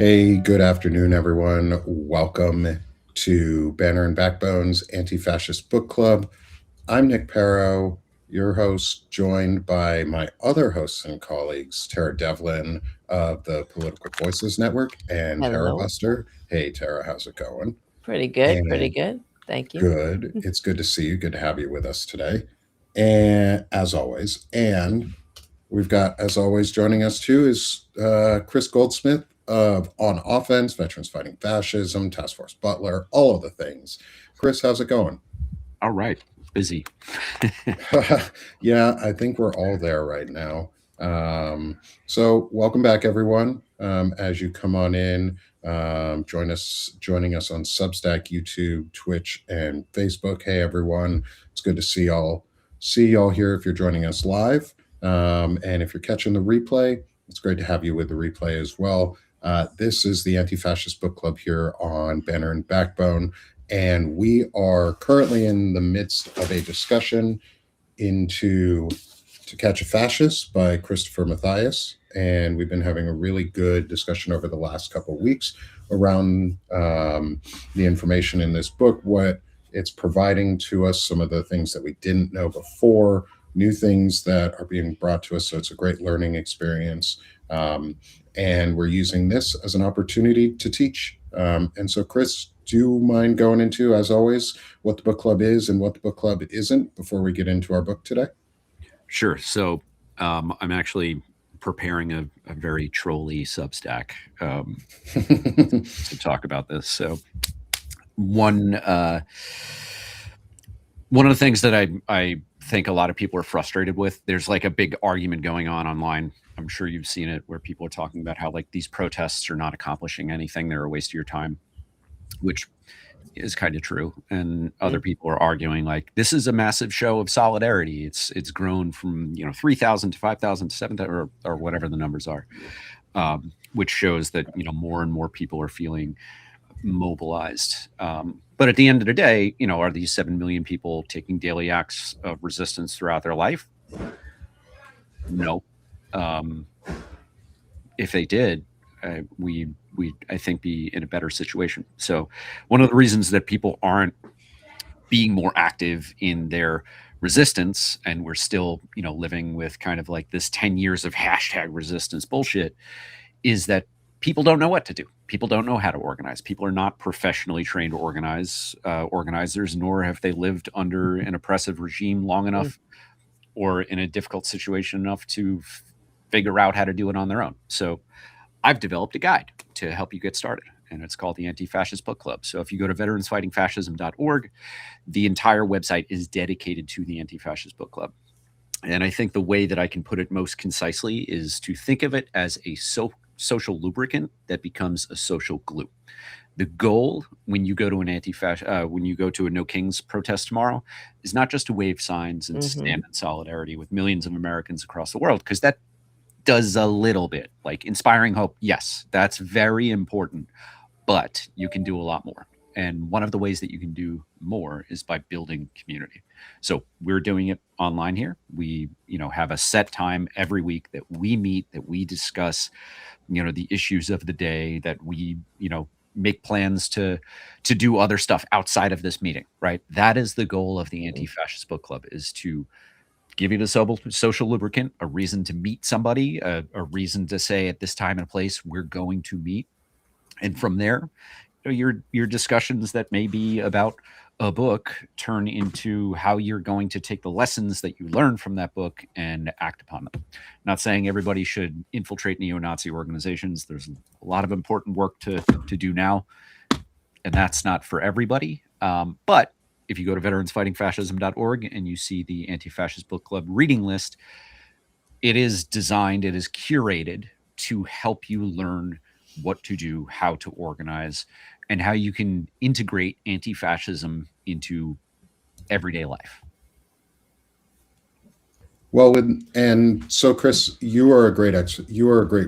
Hey, good afternoon, everyone. Welcome to Banner and Backbone's Anti-Fascist Book Club. I'm Nick Perro, your host, joined by my other hosts and colleagues, Tara Devlin of the Political Voices Network and Tara Hello. Buster. Hey, Tara, how's it going? Pretty good, pretty And good. Thank you. good. It's good to see you. Good to have you with us today. And as always, and we've got, as always, joining us too is Chris Goldsmith of On Offense, Veterans Fighting Fascism, Task Force Butler, all of the things. Chris, how's it going? All right. Busy. Yeah, I think we're all there right now. So welcome back, everyone. As you come on in, joining us on Substack, YouTube, Twitch, and Facebook. Hey, everyone! It's good to see y'all here. If you're joining us live, and if you're catching the replay, it's great to have you with the replay as well. This is the Anti-Fascist Book Club here on Banner and Backbone. And we are currently in the midst of a discussion into To Catch a Fascist by Christopher Matthias. And we've been having a really good discussion over the last couple of weeks around the information in this book, what it's providing to us, some of the things that we didn't know before, new things that are being brought to us. So it's a great learning experience. And we're using this as an opportunity to teach. And so, Chris, do you mind going into, as always, what the book club is and what the book club isn't before we get into our book today? Sure. So I'm actually preparing a very trolly Substack to talk about this. So one of the things that I think a lot of people are frustrated with, there's like a big argument going on online. I'm sure you've seen it, where people are talking about how like these protests are not accomplishing anything. They're a waste of your time, which is kind of true. And other people are arguing like this is a massive show of solidarity. It's grown from 3,000 to 5,000 to 7,000 or whatever the numbers are, which shows that more and more people are feeling mobilized. But at the end of the day, are these 7 million people taking daily acts of resistance throughout their life? No. If they did, we I think be in a better situation. So one of the reasons that people aren't being more active in their resistance, and we're still living with kind of like this 10 years of hashtag resistance bullshit, is that people don't know what to do. People don't know how to organize. People are not professionally trained organizers, nor have they lived under an oppressive regime long enough or in a difficult situation enough to figure out how to do it on their own. So I've developed a guide to help you get started, and it's called the Anti-Fascist Book Club. So if you go to veteransfightingfascism.org, the entire website is dedicated to the Anti-Fascist Book Club. And I think the way that I can put it most concisely is to think of it as a social lubricant that becomes a social glue. The goal when you go to when you go to a No Kings protest tomorrow is not just to wave signs and stand in solidarity with millions of Americans across the world, because that does a little bit, like inspiring hope. Yes, that's very important, but you can do a lot more. And one of the ways that you can do more is by building community. So we're doing it online here. We, have a set time every week that we meet, that we discuss, the issues of the day, that we, make plans to do other stuff outside of this meeting, right? That is the goal of the Anti-Fascist Book Club, is to give you the social lubricant, a reason to meet somebody, a reason to say at this time and place we're going to meet. And from there, your discussions that may be about a book turn into how you're going to take the lessons that you learn from that book and act upon them. Not saying everybody should infiltrate neo-Nazi organizations. There's a lot of important work to do now, and that's not for everybody. But if you go to veteransfightingfascism.org and you see the Anti-Fascist Book Club reading list, it is curated to help you learn what to do, how to organize, and how you can integrate anti-fascism into everyday life. Well, and so Chris, you are a great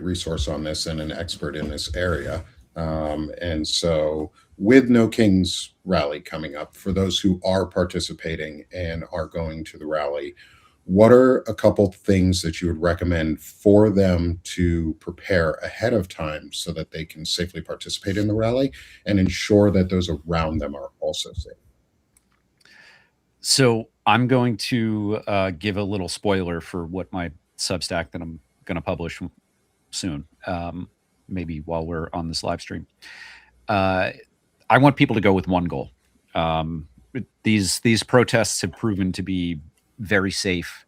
resource on this and an expert in this area. And so with No Kings rally coming up, for those who are participating and are going to the rally, what are a couple things that you would recommend for them to prepare ahead of time so that they can safely participate in the rally and ensure that those around them are also safe? So I'm going to give a little spoiler for what my Substack that I'm going to publish soon, maybe while we're on this live stream. I want people to go with one goal. These protests have proven to be very safe.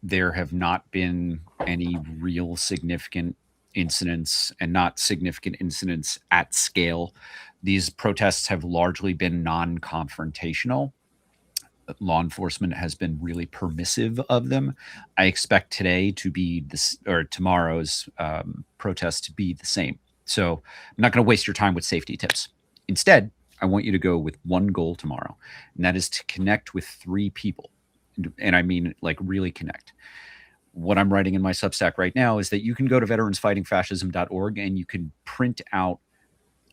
There have not been any real significant incidents, and not significant incidents at scale. These protests have largely been non-confrontational. Law enforcement has been really permissive of them. I expect today to be this, or tomorrow's protest to be the same. So I'm not going to waste your time with safety tips. Instead, I want you to go with one goal tomorrow, and that is to connect with 3 people. And I mean, like, really connect. What I'm writing in my Substack right now is that you can go to veteransfightingfascism.org and you can print out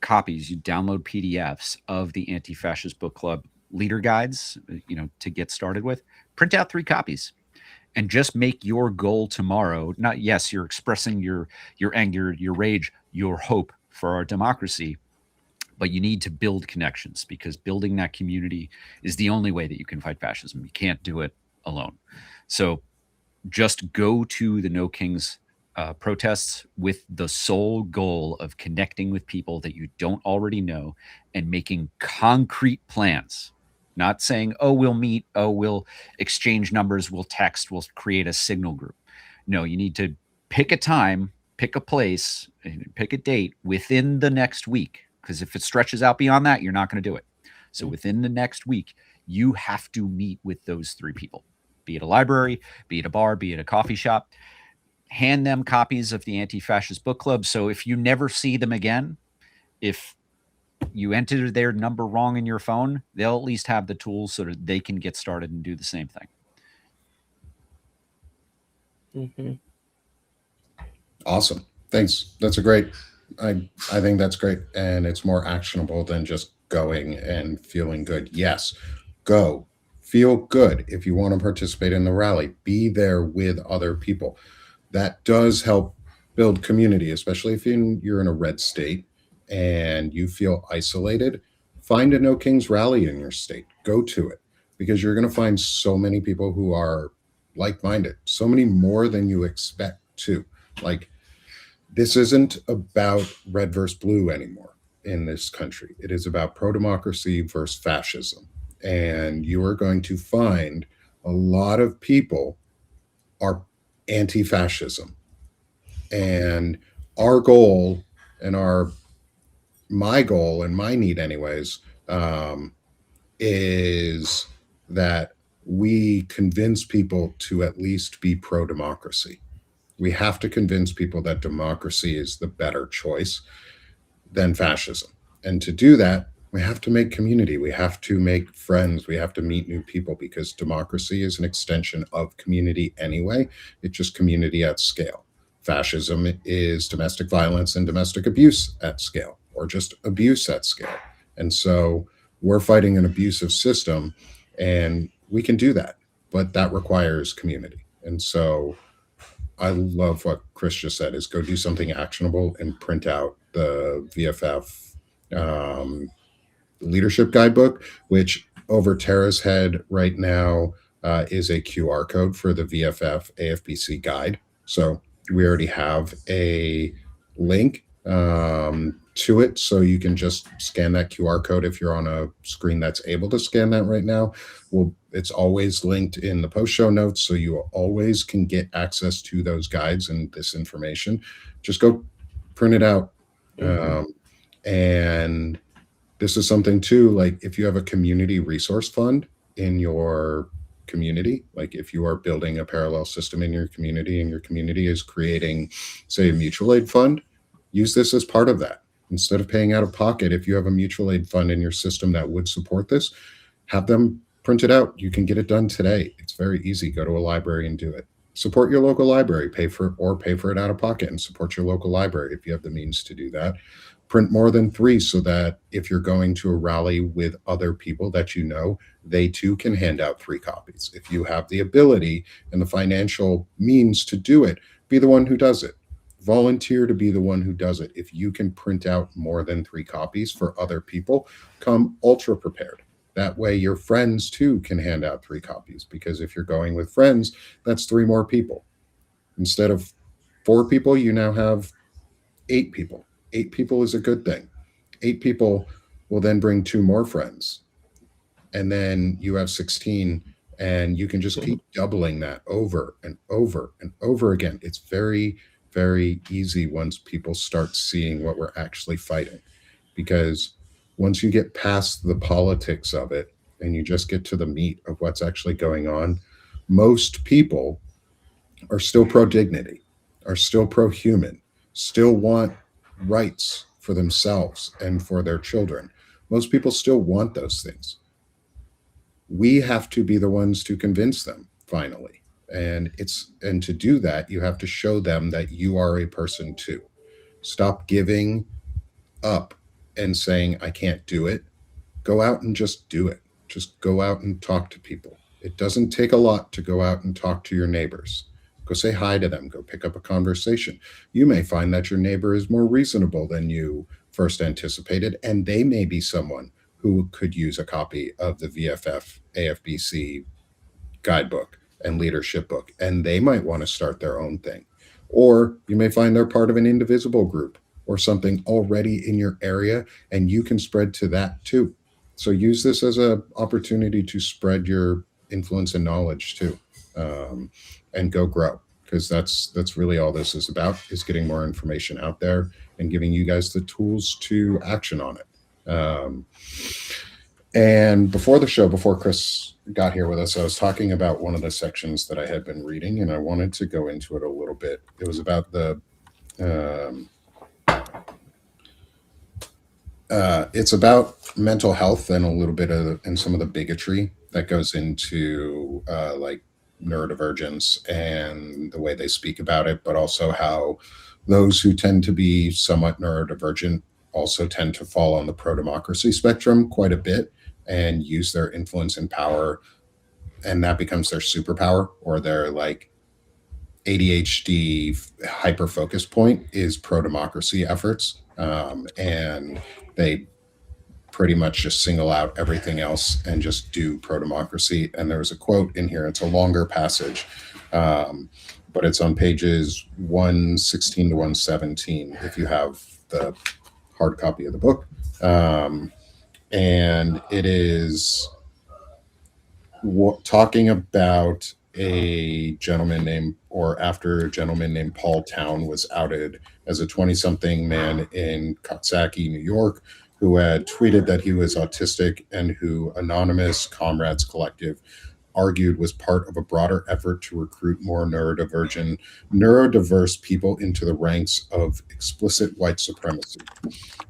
copies, you download PDFs of the Anti-Fascist Book Club leader guides, to get started with. Print out 3 copies and just make your goal tomorrow. Not, yes, you're expressing your anger, your rage, your hope for our democracy, but you need to build connections, because building that community is the only way that you can fight fascism. You can't do it alone. So just go to the No Kings protests with the sole goal of connecting with people that you don't already know and making concrete plans. Not saying, oh, we'll meet, oh, we'll exchange numbers, we'll text, we'll create a signal group. No, you need to pick a time, pick a place, and pick a date within the next week. Because if it stretches out beyond that, you're not going to do it. So within the next week, you have to meet with those 3 people. Be it a library, be it a bar, be it a coffee shop. Hand them copies of the Anti-Fascist Book Club. So if you never see them again, if you enter their number wrong in your phone, they'll at least have the tools so that they can get started and do the same thing. Mm-hmm. Awesome. Thanks. That's a great, I think that's great. And it's more actionable than just going and feeling good. Yes, go. Feel good. If you want to participate in the rally, be there with other people. That does help build community, especially if you're in a red state and you feel isolated. Find a No Kings rally in your state. Go to it, because you're going to find so many people who are like-minded, so many more than you expect to. Like, this isn't about red versus blue anymore in this country. It is about pro-democracy versus fascism. And you are going to find a lot of people are anti-fascism. And our goal, and my goal and my need anyways, is that we convince people to at least be pro-democracy. We have to convince people that democracy is the better choice than fascism. And to do that, we have to make community. We have to make friends. We have to meet new people, because democracy is an extension of community anyway. It's just community at scale. Fascism is domestic violence and domestic abuse at scale, or just abuse at scale. And so we're fighting an abusive system, and we can do that, but that requires community. And so I love what Chris just said, is go do something actionable and print out the VFF leadership guidebook, which over Tara's head right now is a QR code for the VFF AFBC guide. So we already have a link to it. So you can just scan that QR code if you're on a screen that's able to scan that right now. Well, it's always linked in the post show notes, so you always can get access to those guides and this information. Just go print it out. And this is something too, like if you have a community resource fund in your community, like if you are building a parallel system in your community and your community is creating, say, a mutual aid fund, use this as part of that. Instead of paying out of pocket, if you have a mutual aid fund in your system that would support this, have them print it out. You can get it done today. It's very easy. Go to a library and do it. Support your local library, pay for it out of pocket and support your local library if you have the means to do that. Print more than three so that if you're going to a rally with other people that you know, they too can hand out three copies. If you have the ability and the financial means to do it, be the one who does it. Volunteer to be the one who does it. If you can print out more than three copies for other people, come ultra prepared. That way, your friends too can hand out three copies, because if you're going with friends, that's three more people. Instead of four people, you now have eight people. Eight people is a good thing. Eight people will then bring two more friends. And then you have 16, and you can just keep doubling that over and over and over again. It's very, very easy once people start seeing what we're actually fighting. Because once you get past the politics of it and you just get to the meat of what's actually going on, most people are still pro dignity, are still pro human, still want rights for themselves and for their children. Most people still want those things. We have to be the ones to convince them finally. And to do that, you have to show them that you are a person too. Stop giving up and saying, I can't do it. Go out and just do it. Just go out and talk to people. It doesn't take a lot to go out and talk to your neighbors. Go say hi to them. Go pick up a conversation. You may find that your neighbor is more reasonable than you first anticipated, and they may be someone who could use a copy of the VFF AFBC guidebook and leadership book, and they might want to start their own thing. Or you may find they're part of an indivisible group or something already in your area, and you can spread to that too. So use this as an opportunity to spread your influence and knowledge too, and go grow, because that's really all this is about, is getting more information out there and giving you guys the tools to action on it. And before the show, before Chris got here with us, I was talking about one of the sections that I had been reading, and I wanted to go into it a little bit. It was about it's about mental health and a little bit of and some of the bigotry that goes into like neurodivergence and the way they speak about it, but also how those who tend to be somewhat neurodivergent also tend to fall on the pro-democracy spectrum quite a bit and use their influence and power, and that becomes their superpower, or their like ADHD hyper focus point is pro-democracy efforts, and they pretty much just single out everything else and just do pro-democracy. And there's a quote in here. It's a longer passage, but it's on pages 116 to 117 if you have the hard copy of the book. And it is talking about a gentleman named, or after a gentleman named Paul Town was outed as a 20-something man in Coxsackie, New York, who had tweeted that he was autistic, and who Anonymous Comrades Collective argued was part of a broader effort to recruit more neurodiverse people into the ranks of explicit white supremacy.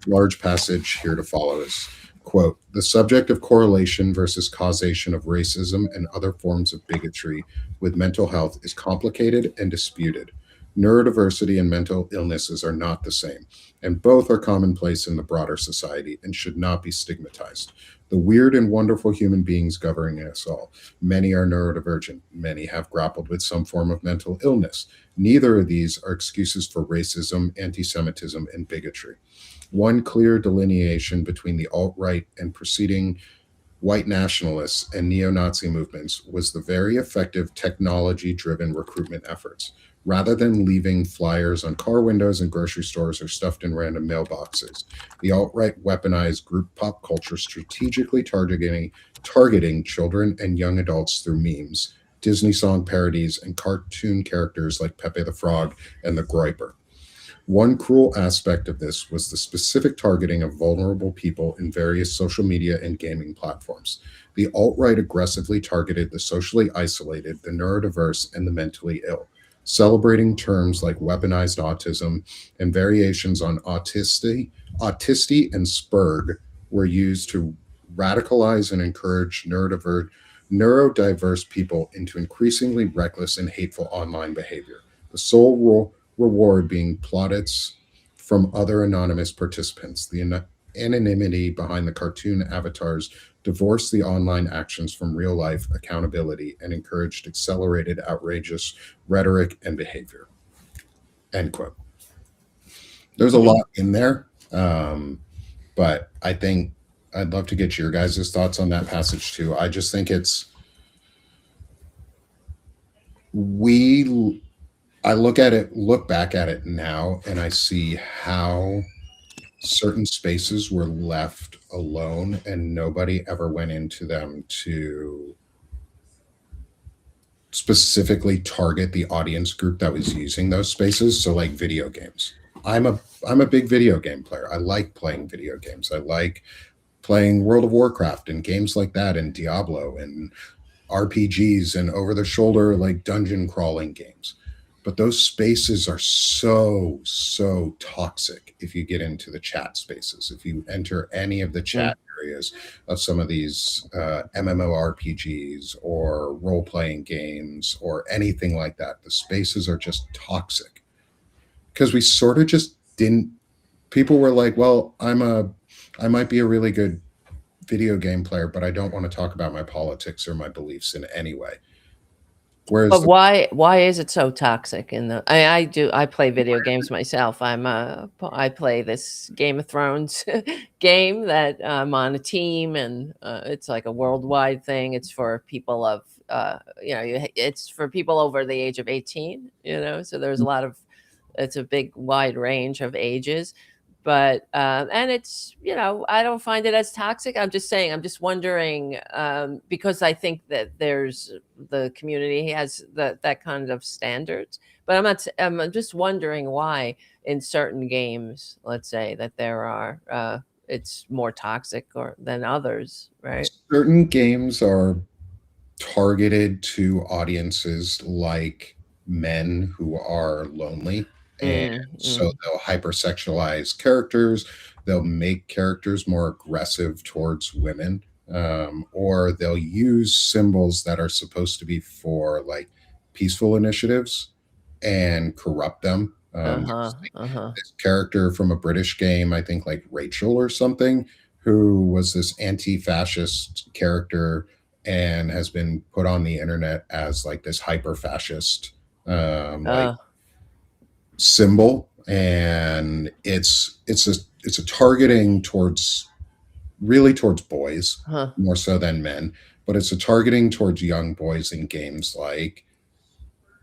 Large passage here to follow is, quote, the subject of correlation versus causation of racism and other forms of bigotry with mental health is complicated and disputed. Neurodiversity and mental illnesses are not the same, and both are commonplace in the broader society and should not be stigmatized. The weird and wonderful human beings governing us all. Many are neurodivergent. Many have grappled with some form of mental illness. Neither of these are excuses for racism, anti-Semitism, and bigotry. One clear delineation between the alt-right and preceding white nationalists and neo-Nazi movements was the very effective technology-driven recruitment efforts. Rather than leaving flyers on car windows and grocery stores or stuffed in random mailboxes, the alt-right weaponized group pop culture, strategically targeting children and young adults through memes, Disney song parodies, and cartoon characters like Pepe the Frog and the Groiper. One cruel aspect of this was the specific targeting of vulnerable people in various social media and gaming platforms. The alt-right aggressively targeted the socially isolated, the neurodiverse, and the mentally ill, celebrating terms like weaponized autism and variations on autisty and spurg were used to radicalize and encourage neurodiverse people into increasingly reckless and hateful online behavior. The sole reward being plaudits from other anonymous participants. The anonymity behind the cartoon avatars divorced the online actions from real life accountability and encouraged accelerated, outrageous rhetoric and behavior. End quote. There's a lot in there, but I think I'd love to get your guys' thoughts on that passage too. I just think I look back at it now, and I see how certain spaces were left alone and nobody ever went into them to specifically target the audience group that was using those spaces. So like video games. I'm a big video game player. I like playing video games. I like playing World of Warcraft and games like that, and Diablo and RPGs and over the shoulder like dungeon crawling games. But those spaces are so toxic if you get into the chat spaces. If you enter any of the chat areas of some of these MMORPGs or role playing games or anything like that, the spaces are just toxic because we sort of just didn't. People were like, well, I might be a really good video game player, but I don't want to talk about my politics or my beliefs in any way. Whereas But why is it so toxic? I play video games myself. I play this Game of Thrones game that I'm on a team, and it's like a worldwide thing. It's for people of it's for people over the age of 18. So there's a lot of, it's a big wide range of ages. But and it's, I don't find it as toxic. I'm just wondering, because I think that the community has that kind of standards. But I'm just wondering why in certain games, let's say, that there are it's more toxic than others, right? certain games are targeted to audiences like men who are lonely. And so they'll hypersexualize characters. They'll make characters more aggressive towards women, or they'll use symbols that are supposed to be for like peaceful initiatives and corrupt them. This character from a British game, I think like Rachel or something, who was this anti-fascist character and has been put on the internet as like this hyper fascist like symbol, and it's a targeting towards boys more so than men, but it's a targeting towards young boys in games like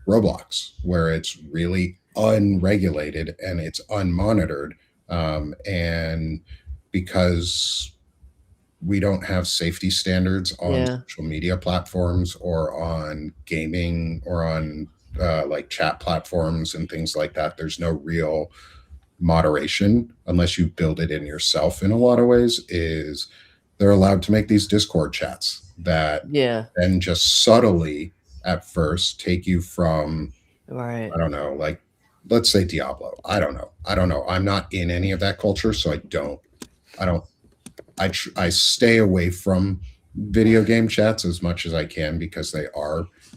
Roblox, where it's really unregulated and it's unmonitored, and because we don't have safety standards on social media platforms or on gaming or on like chat platforms and things like that. There's no real moderation unless you build it in yourself in a lot of ways. Is they're allowed to make these Discord chats that then just subtly at first take you from, I don't know, like let's say Diablo. I don't know. I'm not in any of that culture, so I stay away from video game chats as much as I can because they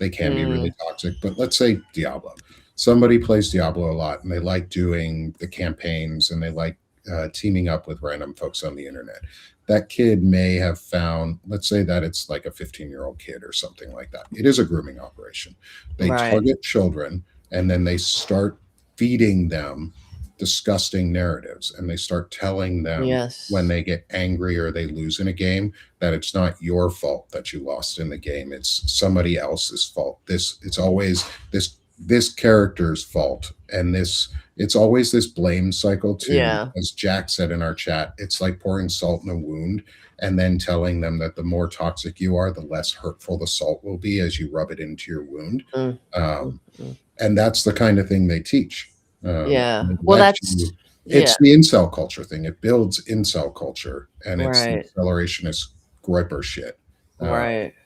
can be really toxic. But let's say Diablo. Somebody plays Diablo a lot and they like doing the campaigns and they like teaming up with random folks on the internet. That kid may have found, let's say that it's like a 15-year-old kid or something like that. It is a grooming operation. They target children and then they start feeding them disgusting narratives, and they start telling them when they get angry or they lose in a game that it's not your fault that you lost in the game, it's somebody else's fault. It's always this character's fault, and it's always this blame cycle too. As Jack said in our chat, it's like pouring salt in a wound and then telling them that the more toxic you are, the less hurtful the salt will be as you rub it into your wound. And that's the kind of thing they teach. Well, it's the incel culture thing. It builds incel culture, and it's the accelerationist gripper shit.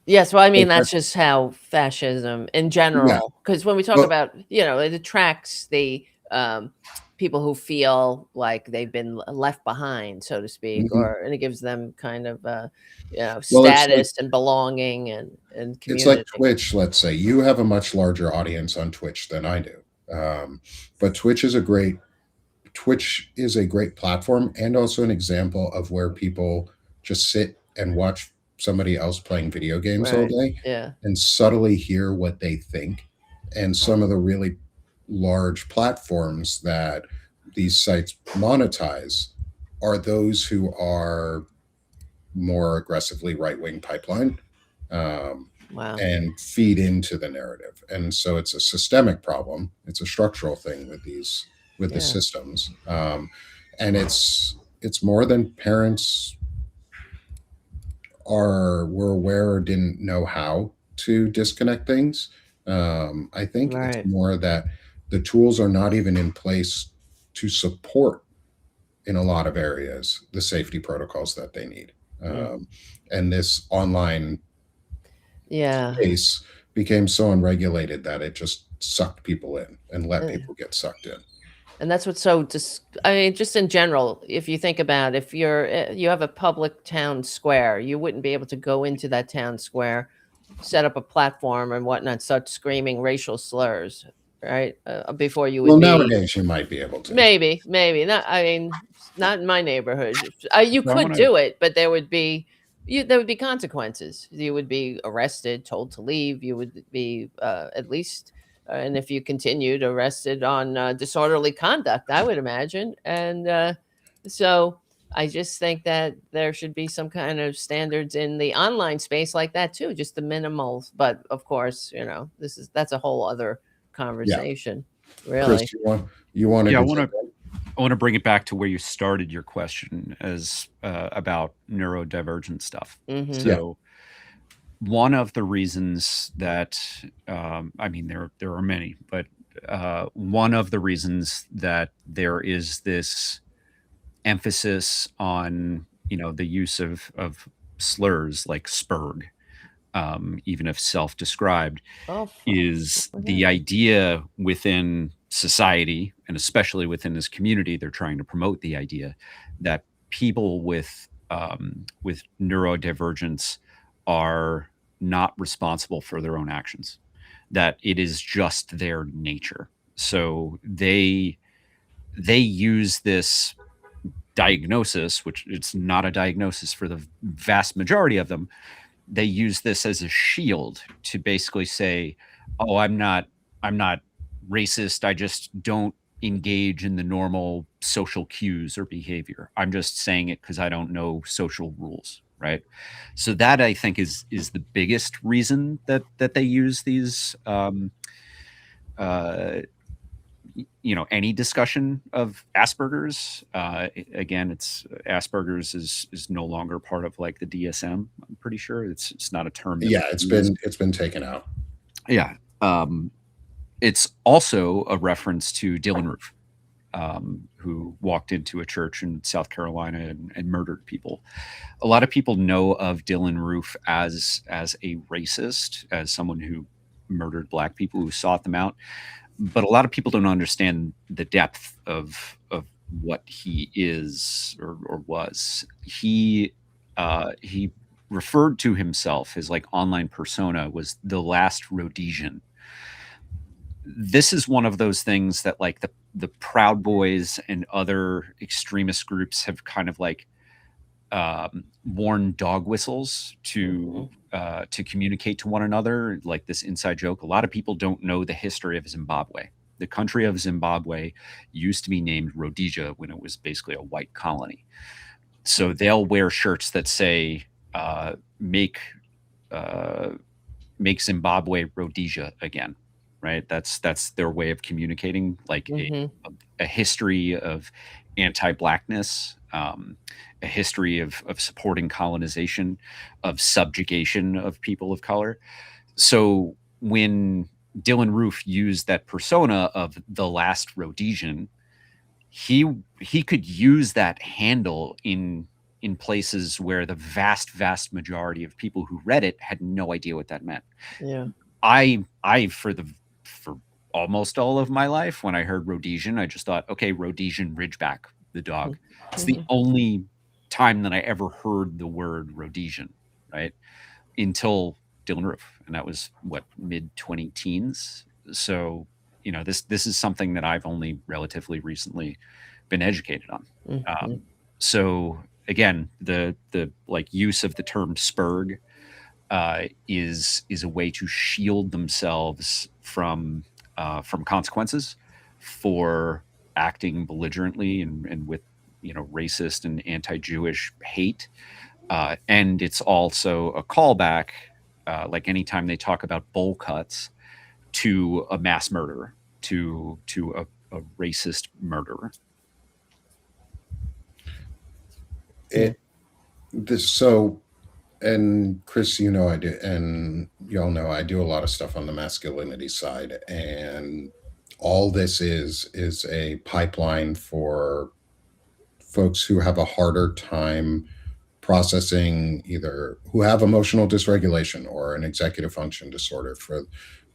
Yes. Well, I mean, that's just how fascism in general, because when we talk about, it attracts the people who feel like they've been left behind, so to speak, and it gives them kind of, status and belonging and community. It's like Twitch. Let's say you have a much larger audience on Twitch than I do. But Twitch is a great Twitch is a great platform and also an example of where people just sit and watch somebody else playing video games all Right. day Yeah. and subtly hear what they think. And some of the really large platforms that these sites monetize are those who are more aggressively right wing pipeline, um, Wow. and feed into the narrative. And so it's a systemic problem. It's a structural thing with the Yeah. systems, and it's more than parents were aware or didn't know how to disconnect things. I think it's Right. more that the tools are not even in place to support in a lot of areas the safety protocols that they need. Mm. Um, and this online Yeah. space became so unregulated that it just sucked people in and let Uh, people get sucked in. And that's what's so I mean, just in general, if you think about, if you have a public town square, you wouldn't be able to go into that town square, set up a platform and whatnot, start screaming racial slurs, right? Before you Well, would be. nowadays you might be able to. Maybe not. I mean, not in my neighborhood. You So I could want to do it, but there would be consequences. You would be arrested, told to leave. You would be at least, and if you continued, arrested on disorderly conduct. I would imagine, and so I just think that there should be some kind of standards in the online space like that too, just the minimals. But of course, that's a whole other Yeah, conversation, Chris, really. you wanted yeah, to jump in? I want to bring it back to where you started your question as about neurodivergent stuff. Hmm. Yeah, So one of the reasons that I mean there are many, but one of the reasons that there is this emphasis on the use of slurs like spurg, even if self-described, Oh, fuck. is What the happened? idea within society, and especially within this community. They're trying to promote the idea that people with neurodivergence are not responsible for their own actions, that it is just their nature. So they use this diagnosis, which it's not a diagnosis for the vast majority of them. They use this as a shield to basically say, "Oh, I'm not racist. I just don't engage in the normal social cues or behavior. I'm just saying it because I don't know social rules." Right. So that, I think, is the biggest reason that they use these uh, any discussion of Asperger's. Again, it's Asperger's is no longer part of like the DSM. I'm pretty sure it's not a term that yeah, we use. it's been taken out. Yeah, it's also a reference to Dylan Roof, who walked into a church in South Carolina and murdered people. A lot of people know of Dylan Roof as a racist, as someone who murdered black people, who sought them out, but a lot of people don't understand the depth of what he is or was. He referred to himself, his like online persona was the last Rhodesian. This is one of those things that like the Proud Boys and other extremist groups have kind of like worn dog whistles Hmm. to communicate to one another, like this inside joke. A lot of people don't know the history of Zimbabwe. The country of Zimbabwe used to be named Rhodesia when it was basically a white colony. So they'll wear shirts that say "Make uh, make Zimbabwe Rhodesia again." Right? That's their way of communicating, like Hmm. a history of anti-blackness, a history of supporting colonization, of subjugation of people of color. So when Dylan Roof used that persona of the last Rhodesian, he could use that handle in places where the vast majority of people who read it had no idea what that meant. Yeah. I for almost all of my life, when I heard Rhodesian, I just thought, okay, Rhodesian Ridgeback, the dog. It's the Hmm. only time that I ever heard the word Rhodesian, right? Until Dylan Roof, and that was what, mid 20 teens. So this is something that I've only relatively recently been educated on. Mhm. So again, the like use of the term spurg is a way to shield themselves from consequences for acting belligerently and with racist and anti-Jewish hate. And it's also a callback, like anytime they talk about bowl cuts, to a mass murderer, to a racist murderer. It this so and Chris, you know I do, and y'all know I do a lot of stuff on the masculinity side, and all this is a pipeline for folks who have a harder time processing, either who have emotional dysregulation or an executive function disorder. For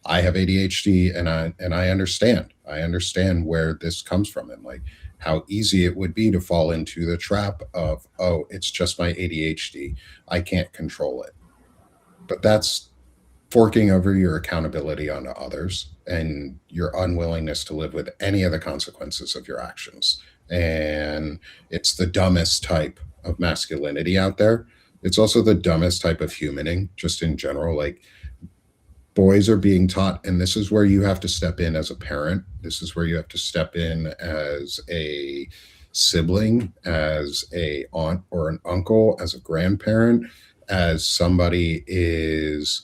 I have ADHD, and I understand where this comes from, and like how easy it would be to fall into the trap of, oh, it's just my ADHD, I can't control it. But that's forking over your accountability onto others and your unwillingness to live with any of the consequences of your actions. And it's the dumbest type of masculinity out there. It's also the dumbest type of humaning, just in general. Like, boys are being taught, and this is where you have to step in as a parent. This is where you have to step in as a sibling, as a aunt or an uncle, as a grandparent, as somebody is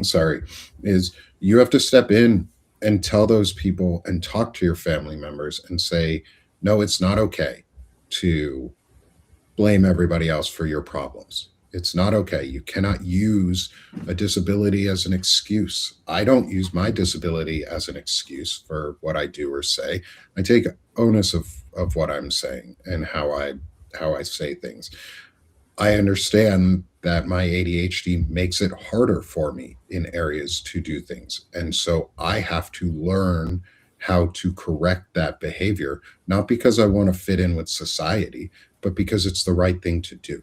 sorry, is you have to step in and tell those people and talk to your family members and say, no, it's not okay to blame everybody else for your problems. It's not okay. You cannot use a disability as an excuse. I don't use my disability as an excuse for what I do or say. I take onus of what I'm saying and how I say things. I understand that my ADHD makes it harder for me in areas to do things. And so I have to learn how to correct that behavior, not because I want to fit in with society, but because it's the right thing to do,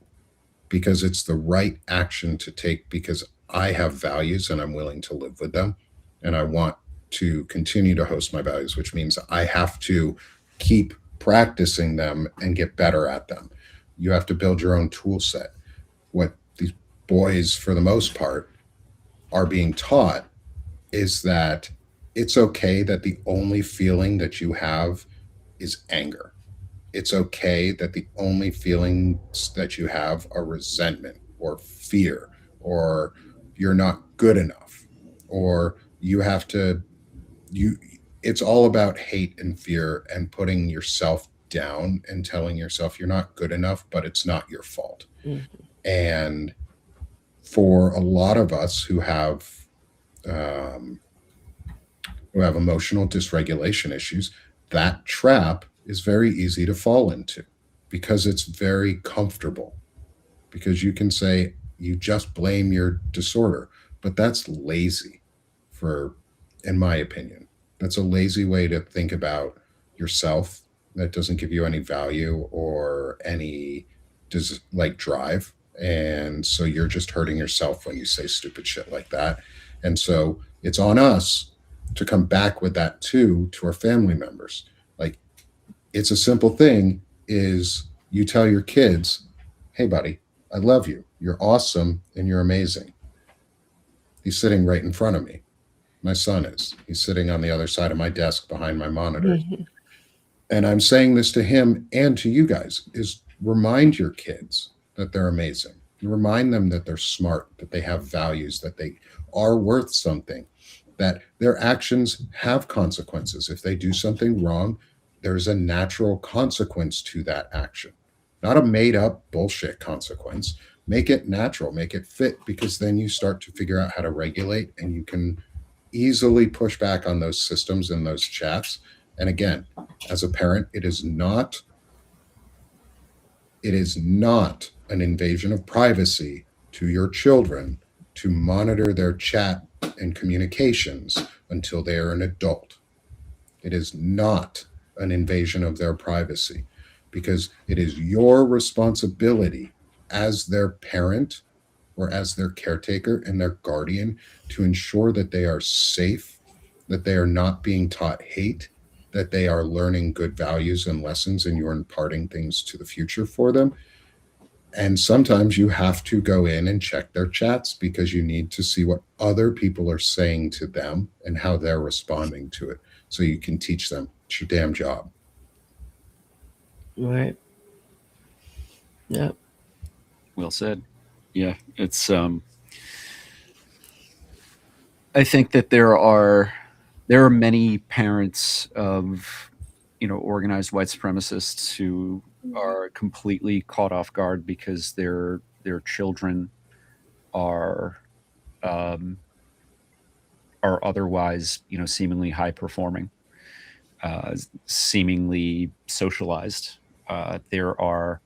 because it's the right action to take, because I have values and I'm willing to live with them. And I want to continue to host my values, which means I have to keep practicing them and get better at them. You have to build your own tool set. What these boys, for the most part, are being taught is that it's okay that the only feeling that you have is anger. It's okay that the only feelings that you have are resentment or fear, or you're not good enough, or you have to, you, it's all about hate and fear and putting yourself down and telling yourself you're not good enough, but it's not your fault. Mhm. And for a lot of us um, who have emotional dysregulation issues, that trap is very easy to fall into because it's very comfortable. Because you can say you just blame your disorder, but that's lazy, for, in my opinion. That's a lazy way to think about yourself. That doesn't give you any value or any like drive. And so you're just hurting yourself when you say stupid shit like that. And so it's on us to come back with that too to our family members. Like, it's a simple thing, is you tell your kids, hey buddy, I love you, you're awesome, and you're amazing. He's sitting right in front of me. My son is. He's sitting on the other side of my desk behind my monitors. Mhm. And I'm saying this to him and to you guys, is remind your kids that they're amazing. Remind them that they're smart, that they have values, that they are worth something, that their actions have consequences. If they do something wrong, there's a natural consequence to that action, not a made up bullshit consequence. Make it natural, make it fit, because then you start to figure out how to regulate, and you can easily push back on those systems and those chats. And again, as a parent, it is not an invasion of privacy to your children to monitor their chat and communications until they are an adult. It is not an invasion of their privacy, because it is your responsibility as their parent or as their caretaker and their guardian to ensure that they are safe, that they are not being taught hate, that they are learning good values and lessons and you're imparting things to the future for them. And sometimes you have to go in and check their chats because you need to see what other people are saying to them and how they're responding to it so you can teach them. It's your damn job. Right. Yeah. Well said. Yeah, it's I think that there are many parents of organized white supremacists who are completely caught off guard because their children are um, are otherwise seemingly high performing, seemingly socialized. There are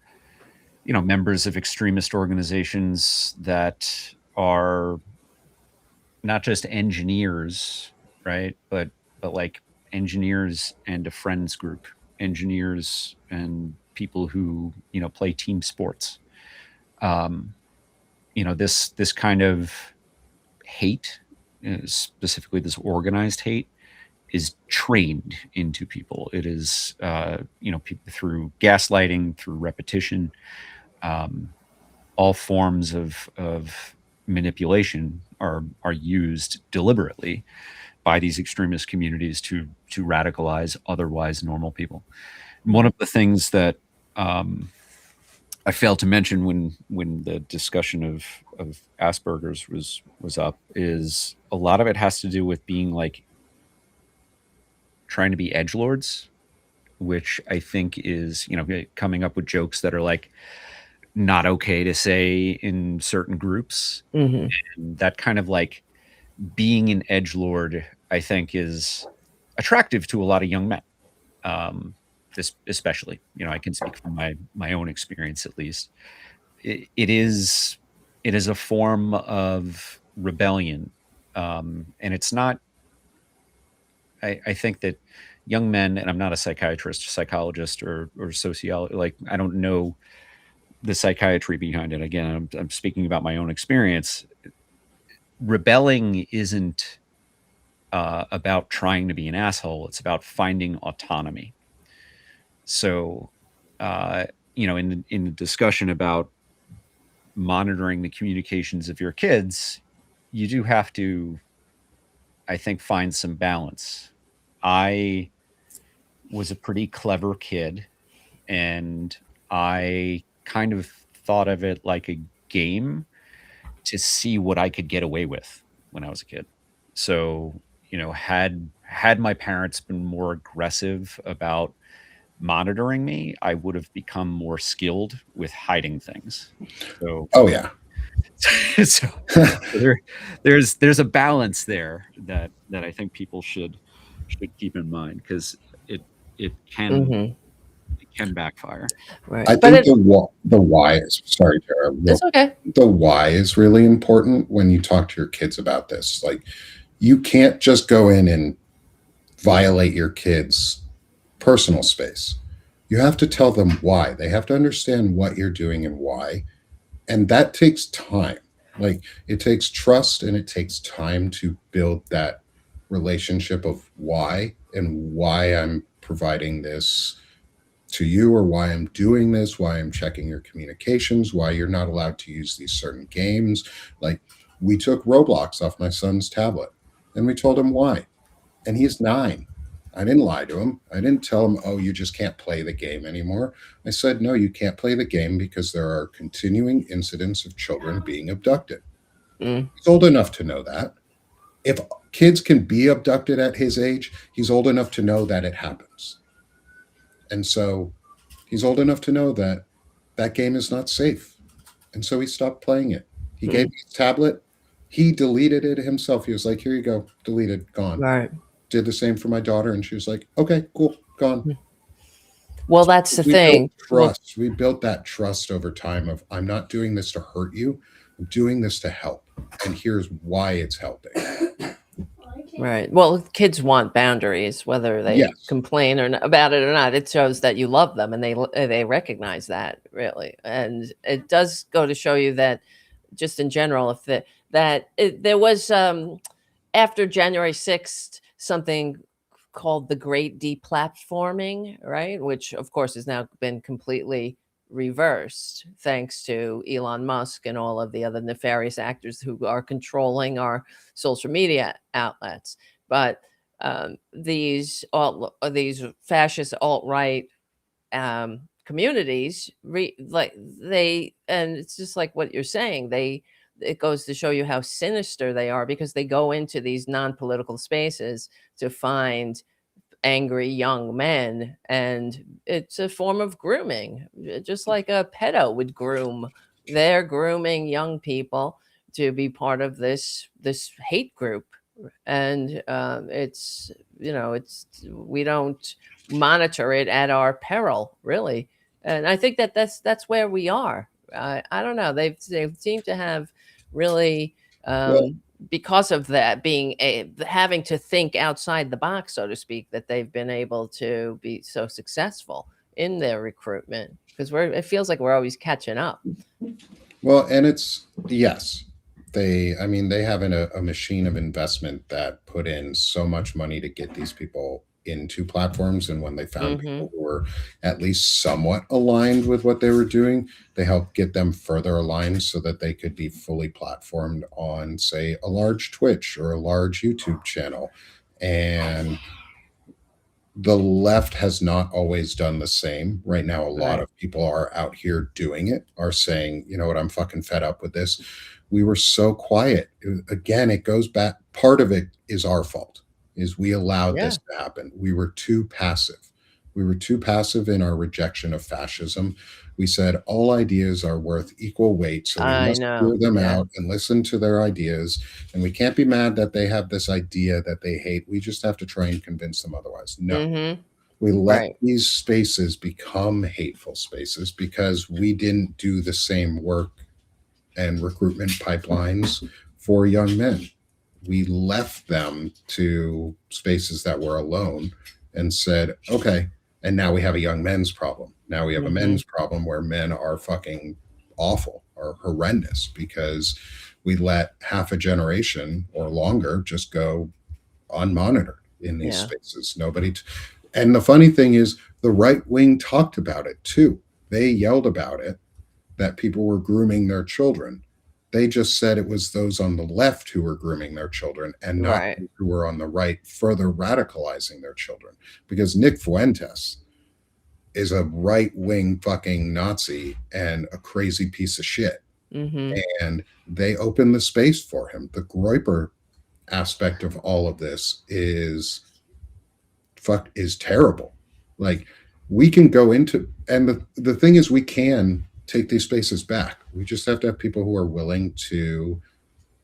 members of extremist organizations that are not just engineers, right? But like engineers and a friends group, engineers and people who play team sports. Um, this kind of hate, specifically this organized hate, is trained into people. It is people through gaslighting, through repetition, um, all forms of manipulation are used deliberately by these extremist communities to radicalize otherwise normal people. And one of the things that I failed to mention when the discussion of Asperger's was up is a lot of it has to do with being like trying to be edgelords, which I think is coming up with jokes that are like not okay to say in certain groups. Mm-hmm. And that kind of like being an edgelord, I think, is attractive to a lot of young men. This especially, I can speak from my own experience at least. It is a form of rebellion, and it's not. I think that young men, and I'm not a psychiatrist, psychologist, or sociologist. Like I don't know the psychiatry behind it. Again, I'm speaking about my own experience. Rebelling isn't about trying to be an asshole. It's about finding autonomy. So, in the discussion about monitoring the communications of your kids, you do have to, I think, find some balance. I was a pretty clever kid, and I kind of thought of it like a game to see what I could get away with when I was a kid. So, had my parents been more aggressive about monitoring me, I would have become more skilled with hiding things. So, Oh, yeah. so there's a balance there that I think people should keep in mind because it it can Mm-hmm. it can backfire. Right. I But think the why is, sorry, Tara, it's okay. the why is really important when you talk to your kids about this. Like, you can't just go in and violate your kids' personal space. You have to tell them why. They have to understand what you're doing and why. And that takes time. Like, it takes trust and it takes time to build that relationship of why and why I'm providing this to you, or why I'm doing this, why I'm checking your communications, why you're not allowed to use these certain games. Like, we took Roblox off my son's tablet and we told him why. And he's 9. I didn't lie to him. I didn't tell him, oh, you just can't play the game anymore. I said, no, you can't play the game because there are continuing incidents of children being abducted. Mm. He's old enough to know that. If kids can be abducted at his age, he's old enough to know that it happens. And so he's old enough to know that that game is not safe. And so he stopped playing it. He gave me his tablet. He deleted it himself. He was like, here you go, deleted, gone. Right. Did the same for my daughter. And she was like, okay, cool, gone. Well, that's the We thing. built trust. We built that trust over time of, I'm not doing this to hurt you. I'm doing this to help. And here's why it's helping. Right. Well, kids want boundaries, whether they Yes. complain about it or not. It shows that you love them, and they recognize that, really. And it does go to show you that, just in general, if there was after January 6th something called the Great Deplatforming, right? Which, of course, has now been completely reversed thanks to Elon Musk and all of the other nefarious actors who are controlling our social media outlets. But these fascist alt right communities, like they, and it's just like what you're saying, it goes to show you how sinister they are, because they go into these non-political spaces to find angry young men, and it's a form of grooming, just like a pedo would groom. They're grooming young people to be part of this hate group. And it's, it's, we don't monitor it at our peril, really. And I think that that's where we are. I don't know, they seem to have really, Well, because of that, having to think outside the box, so to speak, that they've been able to be so successful in their recruitment, because it feels like we're always catching up. well, and it's yes, I mean, they have a machine of investment that put in so much money to get these people into platforms, and when they found Hmm. people who were at least somewhat aligned with what they were doing, they helped get them further aligned so that they could be fully platformed on, say, a large Twitch or a large YouTube channel. And the left has not always done the same. Right now, a lot Right. of people are out here doing it, are saying, you know what, I'm fucking fed up with this. We were so quiet. Again, it goes back. Part of it is our fault, is we allowed Yeah, this to happen. We were too passive. We were too passive in our rejection of fascism. We said all ideas are worth equal weight, so we I must hear know. them Yeah. out and listen to their ideas. And we can't be mad that they have this idea that they hate. We just have to try and convince them otherwise. No, Hmm. we let Right. these spaces become hateful spaces because we didn't do the same work and recruitment pipelines for young men. We left them to spaces that were alone and said, okay, and now we have a young men's problem. Now we have a Hmm. men's problem where men are fucking awful or horrendous because we let half a generation or longer just go unmonitored in these Yeah. spaces. And the funny thing is, the right wing talked about it too. They yelled about it, that people were grooming their children. They just said it was those on the left who were grooming their children and not Right. those who were on the right further radicalizing their children. Because Nick Fuentes is a right wing fucking Nazi and a crazy piece of shit. Hmm. And they opened the space for him. The Groiper aspect of all of this is terrible. Like, we can go into, and the thing is, we can take these spaces back. We just have to have people who are willing to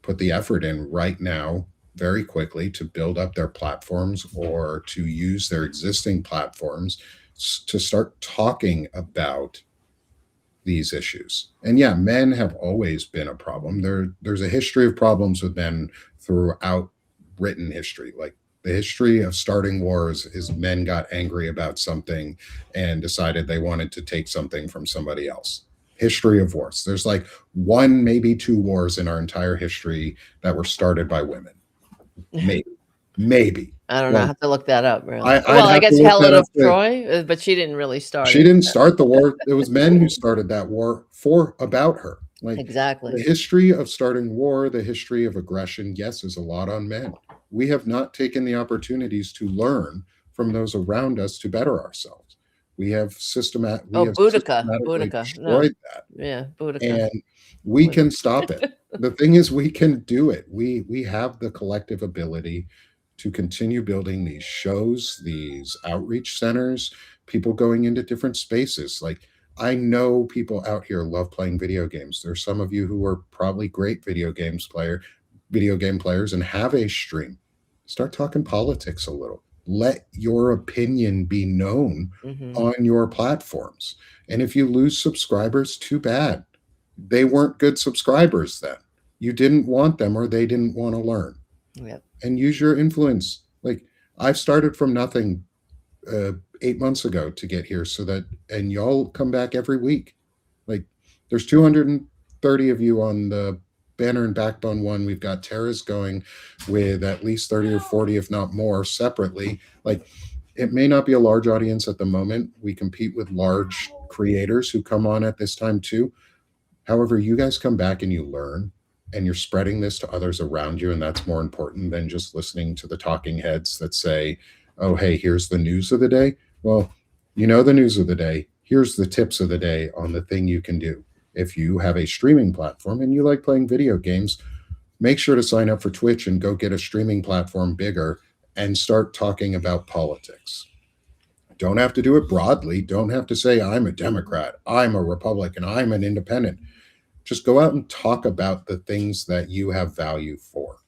put the effort in right now very quickly to build up their platforms or to use their existing platforms to start talking about these issues. And yeah, men have always been a problem. There's a history of problems with men throughout written history. Like, the history of starting wars is men got angry about something and decided they wanted to take something from somebody else. History of wars. There's like one, maybe two wars in our entire history that were started by women. Maybe. Maybe. I don't know. I Like, have to look that up, really. I'd Well, I have to guess look that Helen up of too. Troy, but she didn't really start She it. didn't start the war. It was men who started that war for about her. Like, Exactly. the history of starting war, the history of aggression, yes, is a lot on men. We have not taken the opportunities to learn from those around us to better ourselves. We Oh, have Boudica. systematically Boudica. No. destroyed that, Yeah, Boudica. and we What? can stop it. The thing is, we can do it. We have the collective ability to continue building these shows, these outreach centers, people going into different spaces. Like, I know people out here love playing video games. There's some of you who are probably great video game players and have a stream. Start talking politics a little. Let your opinion be known Hmm. on your platforms. And if you lose subscribers, too bad. They weren't good subscribers then. You didn't want them, or they didn't want to learn. Yep. And use your influence. Like, I've started from nothing 8 months ago to get here, and y'all come back every week. Like, there's 230 of you on the Banner and Backbone One. We've got Terra's going with at least 30 or 40, if not more, separately. Like, it may not be a large audience at the moment. We compete with large creators who come on at this time too. However, you guys come back and you learn, and you're spreading this to others around you. And that's more important than just listening to the talking heads that say, oh, hey, here's the news of the day. Well, you know the news of the day. Here's the tips of the day on the thing you can do. If you have a streaming platform and you like playing video games, make sure to sign up for Twitch and go get a streaming platform bigger and start talking about politics. Don't have to do it broadly. Don't have to say, I'm a Democrat, I'm a Republican, I'm an independent. Just go out and talk about the things that you have value for.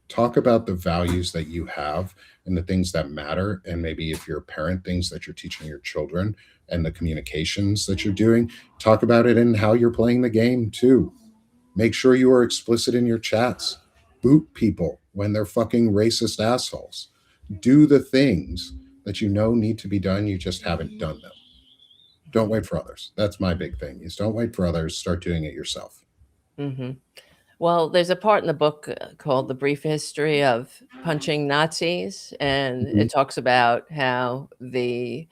Talk about the values that you have and the things that matter. And maybe if you're a parent, things that you're teaching your children and the communications that you're doing, talk about it in how you're playing the game too. Make sure you are explicit in your chats. Boot people when they're fucking racist assholes. Do the things that you know need to be done. You just haven't done them. Don't wait for others. That's my big thing is don't wait for others. Start doing it yourself. Mm-hmm. Well, there's a part in the book called The Brief History of Punching Nazis, and Mhm. it talks about how the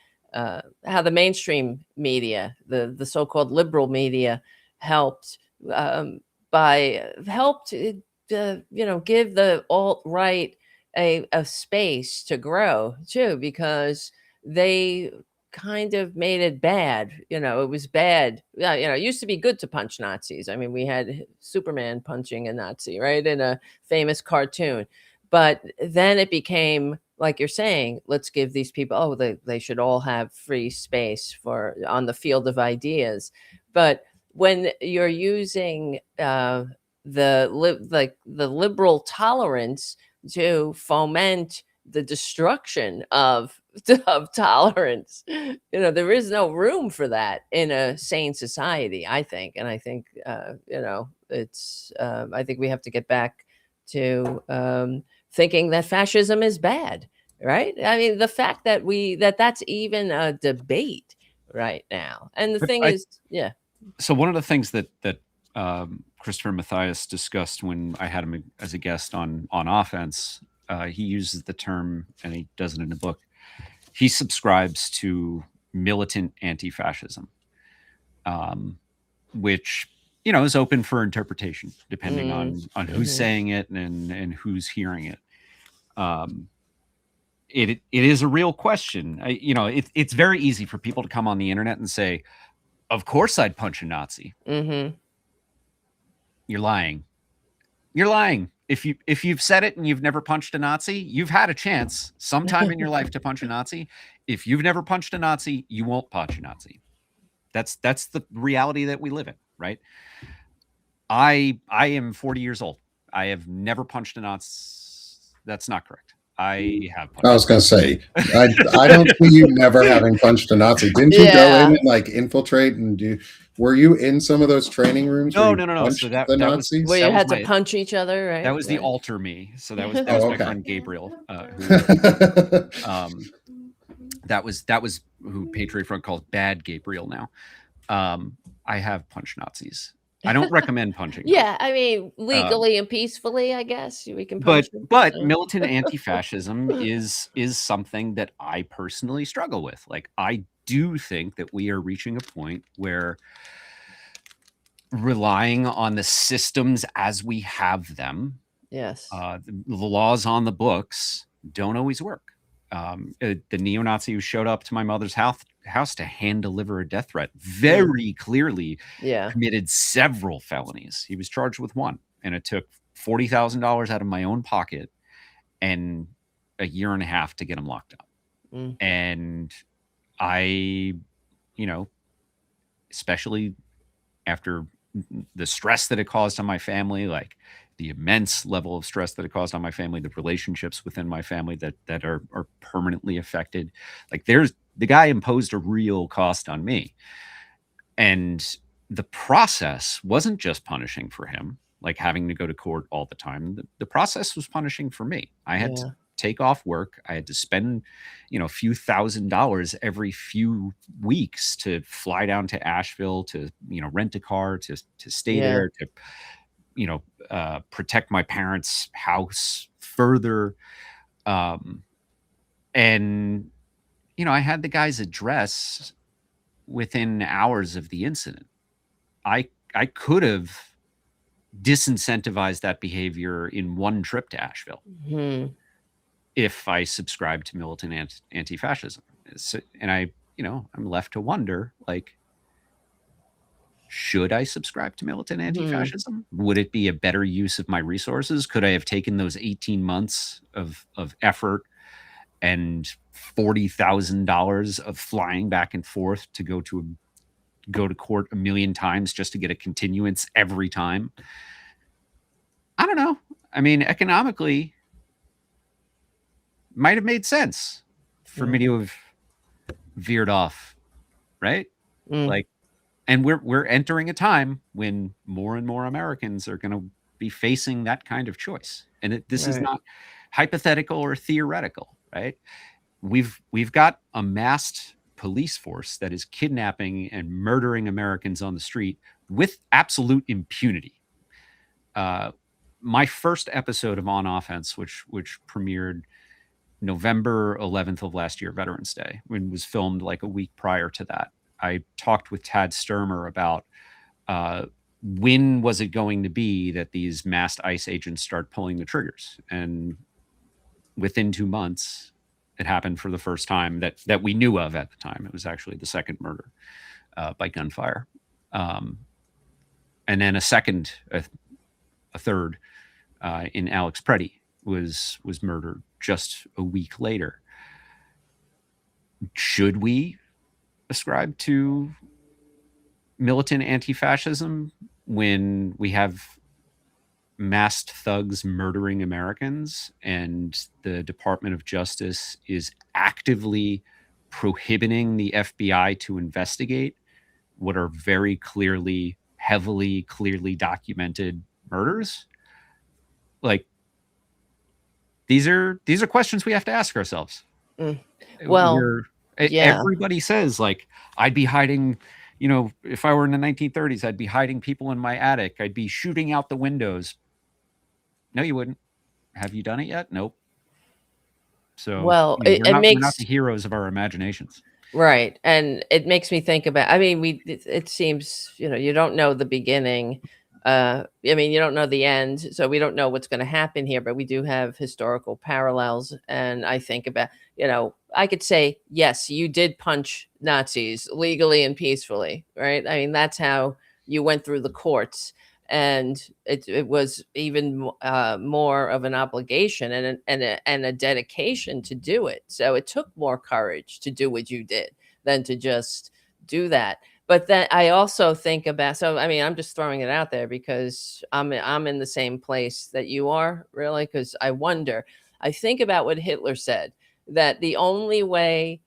mainstream media, the so-called liberal media, helped helped give the alt-right a space to grow too, because they kind of made it bad. It was bad. Yeah, it used to be good to punch Nazis. I mean, we had Superman punching a Nazi, right, in a famous cartoon. But then it became, like you're saying, let's give these people, oh, they should all have free space for on the field of ideas. But when you're using the liberal tolerance to foment the destruction of of tolerance, there is no room for that in a sane society, I think. And I think it's I think we have to get back to thinking that fascism is bad, right? I mean, the fact that that's even a debate right now. And the thing is, yeah. So one of the things that Christopher Mathias discussed when I had him as a guest on offense, he uses the term, and he does it in the book. He subscribes to militant anti-fascism, which is open for interpretation depending on who's saying it and who's hearing it. It is a real question. It's very easy for people to come on the internet and say, "Of course, I'd punch a Nazi." Mm-hmm. You're lying. You're lying. If you've said it and you've never punched a Nazi, you've had a chance sometime in your life to punch a Nazi. If you've never punched a Nazi, you won't punch a Nazi. That's the reality that we live in, right? I am 40 years old. I have never punched a Nazi. That's not correct. I have punched. I was going to say, I don't see you never having punched a Nazi. Didn't you go in and like infiltrate and do? Were you in some of those training rooms? No. So that Nazis? Where you had to punch each other, right? That was the alter me. So that was my friend Gabriel. That was who Patriot Front calls Bad Gabriel now. I have punched Nazis. I don't recommend punching. Yeah, I mean, legally and peacefully, I guess we can punch them. But militant anti-fascism is something that I personally struggle with. Like, I do think that we are reaching a point where relying on the systems as we have them, yes, the laws on the books don't always work. The neo-Nazi who showed up to my mother's house to hand deliver a death threat very clearly committed several felonies. He was charged with one, and it took $40,000 out of my own pocket and a year and a half to get him locked up. And I, especially after the stress that it caused on my family, like the immense level of stress that it caused on my family, the relationships within my family that are permanently affected. Like, the guy imposed a real cost on me. And the process wasn't just punishing for him, like having to go to court all the time. The process was punishing for me. I had to take off work. I had to spend, a few $1,000s every few weeks to fly down to Asheville, to, rent a car, to stay there, protect my parents' house further. And, I had the guy's address within hours of the incident. I could have disincentivized that behavior in one trip to Asheville if I subscribed to militant anti-fascism. And I'm left to wonder, like, should I subscribe to militant anti-fascism? Would it be a better use of my resources? Could I have taken those 18 months of effort and $40,000 of flying back and forth to go to court a million times just to get a continuance every time? I don't know. I mean, economically, might have made sense for me to have veered off, right? Like, and we're entering a time when more and more Americans are going to be facing that kind of choice, and this is not hypothetical or theoretical, right? We've got a massed police force that is kidnapping and murdering Americans on the street with absolute impunity. My first episode of On Offense, which premiered November 11th of last year, Veterans Day, when was filmed like a week prior to that, I talked with Tad Sturmer about when was it going to be that these masked ICE agents start pulling the triggers, and within 2 months, it happened for the first time that we knew of at the time. It was actually the second murder by gunfire, and then a third in Alex Preddy was murdered just a week later. Should we ascribe to militant anti-fascism when we have masked thugs murdering Americans and the Department of Justice is actively prohibiting the FBI to investigate what are very clearly, clearly documented murders? Like, these are questions we have to ask ourselves. Well, everybody says, like, I'd be hiding, if I were in the 1930s, I'd be hiding people in my attic. I'd be shooting out the windows. No, you wouldn't. Have you done it yet? Nope. So we're not the heroes of our imaginations. Right. And it makes me think about, I mean, it seems, you don't know the beginning. I mean, you don't know the end, so we don't know what's going to happen here, but we do have historical parallels. And I think about, I could say, yes, you did punch Nazis legally and peacefully, right? I mean, that's how you went through the courts. And it was even more of an obligation and a dedication to do it. So it took more courage to do what you did than to just do that. But then I also think about, so I mean, I'm just throwing it out there because I'm in the same place that you are, really, because I think about what Hitler said, that the only way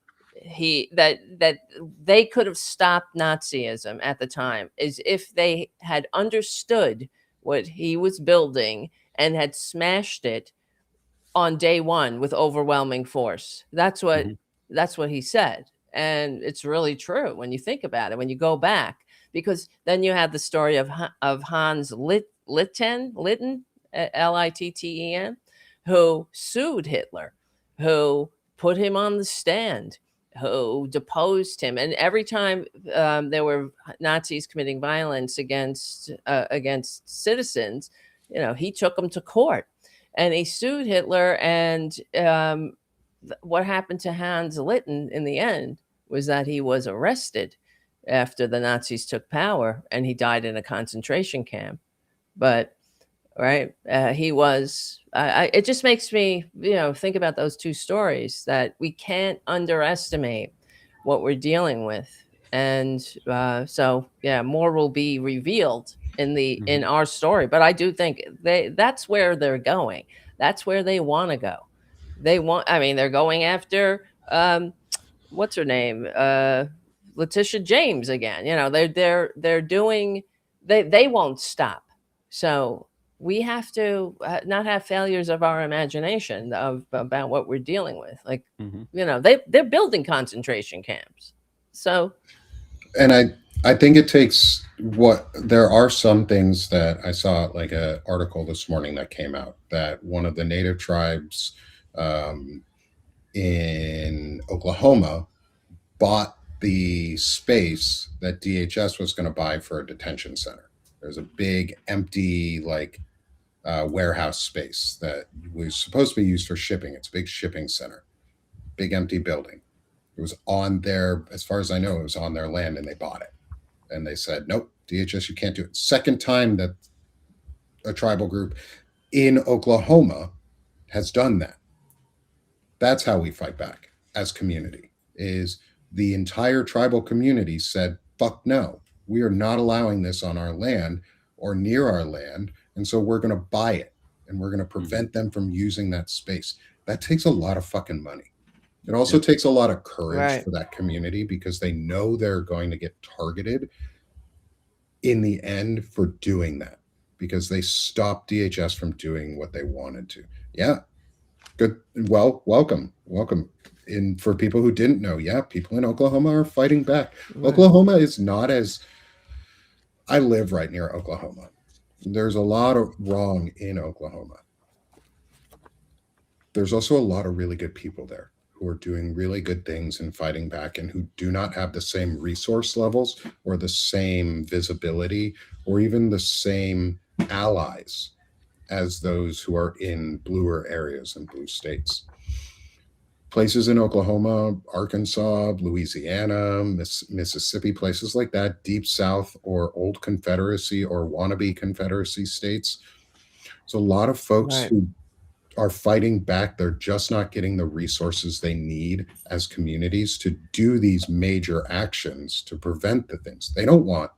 that they could have stopped Nazism at the time is if they had understood what he was building and had smashed it on day one with overwhelming force. That's what he said. And it's really true when you think about it, when you go back, because then you have the story of Hans Litten, Litten, who sued Hitler, who put him on the stand, who deposed him. And every time there were Nazis committing violence against citizens, he took them to court and he sued Hitler. And what happened to Hans Litten in the end was that he was arrested after the Nazis took power, and he died in a concentration camp. But he was. It just makes me, think about those two stories, that we can't underestimate what we're dealing with, and so more will be revealed in our story. But I do think that's where they're going. That's where they want to go. They're going after what's her name, Letitia James again. They're doing. They won't stop. So we have to not have failures of our imagination about what we're dealing with. Like, they're building concentration camps. So, and I think it takes what there are some things that I saw like a article this morning that came out that one of the native tribes um, in Oklahoma bought the space that DHS was going to buy for a detention center. There's a big empty like warehouse space that was supposed to be used for shipping. It's a big shipping center, big empty building. It was on their, as far as I know, it was on their land, and they bought it. And they said, nope, DHS, you can't do it. Second time that a tribal group in Oklahoma has done that. That's how we fight back as community. Is the entire tribal community said, fuck no, we are not allowing this on our land or near our land, and so we're going to buy it and we're going to prevent them from using that space. That takes a lot of fucking money. It also takes a lot of courage for that community because they know they're going to get targeted in the end for doing that because they stopped DHS from doing what they wanted to. Yeah. Good. Well, welcome. And for people who didn't know, yeah, people in Oklahoma are fighting back. Right. Oklahoma is not as, I live right near Oklahoma. There's a lot of wrong in Oklahoma. There's also a lot of really good people there who are doing really good things and fighting back and who do not have the same resource levels or the same visibility or even the same allies as those who are in bluer areas and blue states. Places in Oklahoma, Arkansas, Louisiana, Mississippi, places like that, deep South or old Confederacy or wannabe Confederacy states. There's a lot of folks who are fighting back. They're just not getting the resources they need as communities to do these major actions to prevent the things. They don't want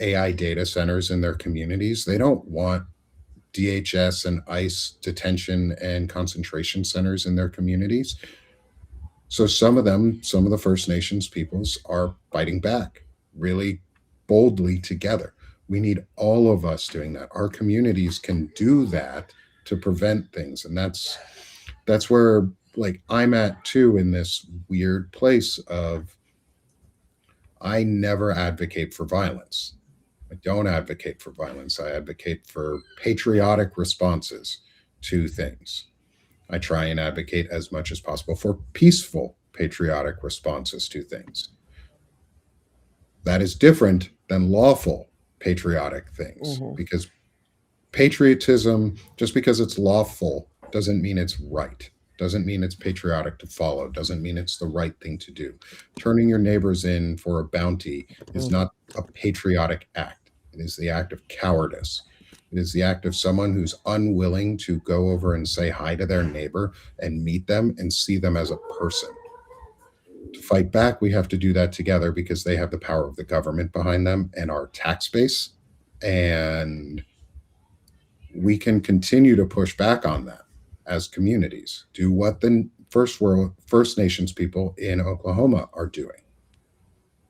AI data centers in their communities. They don't want DHS and ICE detention and concentration centers in their communities. So some of the First Nations peoples are fighting back really boldly together. We need all of us doing that. Our communities can do that to prevent things. And that's where like I'm at too, in this weird place of I never advocate for violence. I don't advocate for violence. I advocate for patriotic responses to things. I try and advocate as much as possible for peaceful, patriotic responses to things. That is different than lawful patriotic things because patriotism, just because it's lawful, doesn't mean it's right. Doesn't mean it's patriotic to follow. Doesn't mean it's the right thing to do. Turning your neighbors in for a bounty is not a patriotic act. It is the act of cowardice. It is the act of someone who's unwilling to go over and say hi to their neighbor and meet them and see them as a person. To fight back, we have to do that together because they have the power of the government behind them and our tax base. And we can continue to push back on that as communities. Do what the First Nations people in Oklahoma are doing.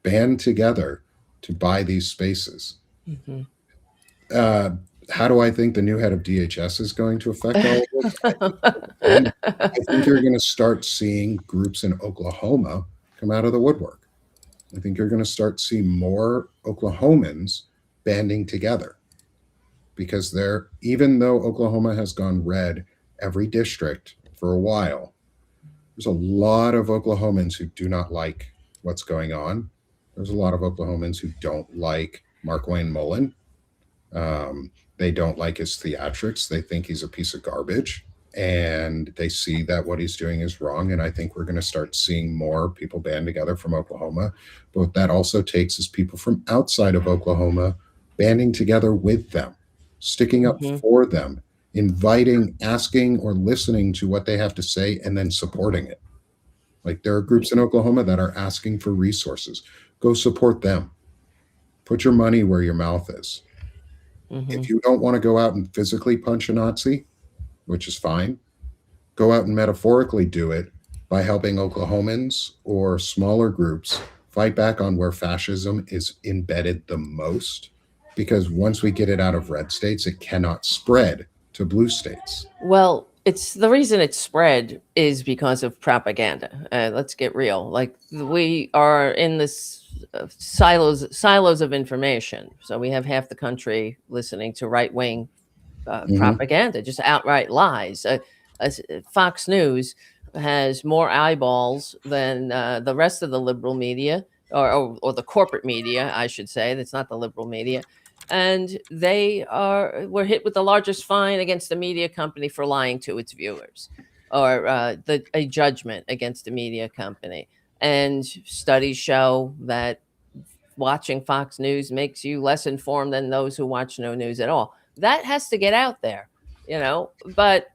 Band together to buy these spaces. How do I think the new head of DHS is going to affect all of this? I think you're going to start seeing groups in Oklahoma come out of the woodwork. I think you're going to start seeing more Oklahomans banding together because even though Oklahoma has gone red every district for a while, there's a lot of Oklahomans who do not like what's going on. There's a lot of Oklahomans who don't like Markwayne Mullin. They don't like his theatrics. They think he's a piece of garbage. And they see that what he's doing is wrong. And I think we're going to start seeing more people band together from Oklahoma. But what that also takes is people from outside of Oklahoma banding together with them, sticking up for them, inviting, asking, or listening to what they have to say, and then supporting it. Like there are groups in Oklahoma that are asking for resources. Go support them. Put your money where your mouth is. If you don't want to go out and physically punch a Nazi, which is fine, go out and metaphorically do it by helping Oklahomans or smaller groups fight back on where fascism is embedded the most. Because once we get it out of red states, it cannot spread to blue states. Well, it's the reason it's spread is because of propaganda. Let's get real. Like we are in this silos of information. So we have half the country listening to right wing Mhm. propaganda, just outright lies. Fox News has more eyeballs than the rest of the liberal media, or the corporate media, I should say. That's not the liberal media. And were hit with the largest fine against a media company for lying to its viewers, or a judgment against a media company. And studies show that watching Fox News makes you less informed than those who watch no news at all. That has to get out there, but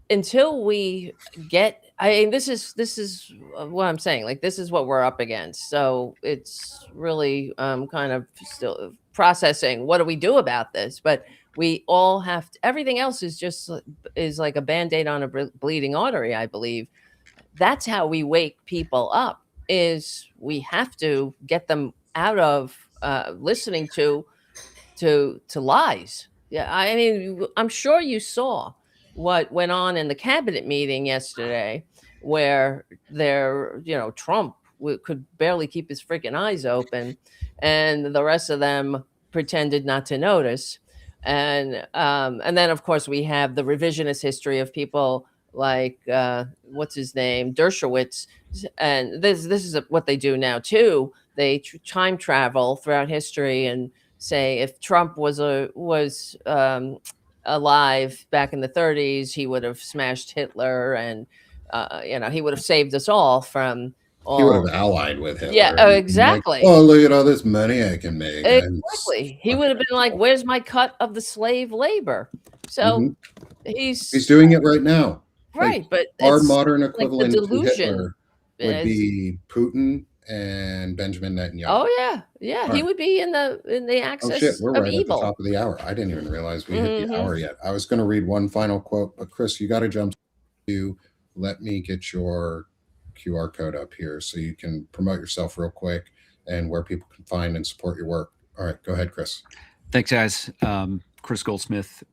until we get, I mean, this is what I'm saying. Like, this is what we're up against. So it's really kind of still processing what do we do about this. But we all have to, everything else is just is like a band-aid on a bleeding artery, I believe. That's how we wake people up, is we have to get them out of listening to lies. Yeah, I mean, I'm sure you saw what went on in the cabinet meeting yesterday, where Trump could barely keep his freaking eyes open, and the rest of them pretended not to notice. And then of course we have the revisionist history of people like what's his name, Dershowitz, and this is what they do now too. They time travel throughout history and say if Trump was alive back in the 30s, he would have smashed Hitler, and he would have saved us all from He would all. have allied with Yeah, Hitler oh, and been like, exactly. "Oh, look at all this money I can make." And Exactly. He fuck would have been like, himself. "Where's my cut of the slave labor?" So Mhm. He's he's doing it right now. Like, right, but our it's modern like the equivalent to delusion Hitler would is. be Putin and Benjamin Netanyahu. Oh yeah, yeah. All He right. would be in the Oh shit, axis we're of right at the evil. top of the hour. I didn't even realize we hit the Hmm. hour yet. I was going to read one final quote, but Chris, you got to jump to. Let me get your QR code up here so you can promote yourself real quick and where people can find and support your work. All right, go ahead, Chris. Thanks, guys. Chris Goldsmith,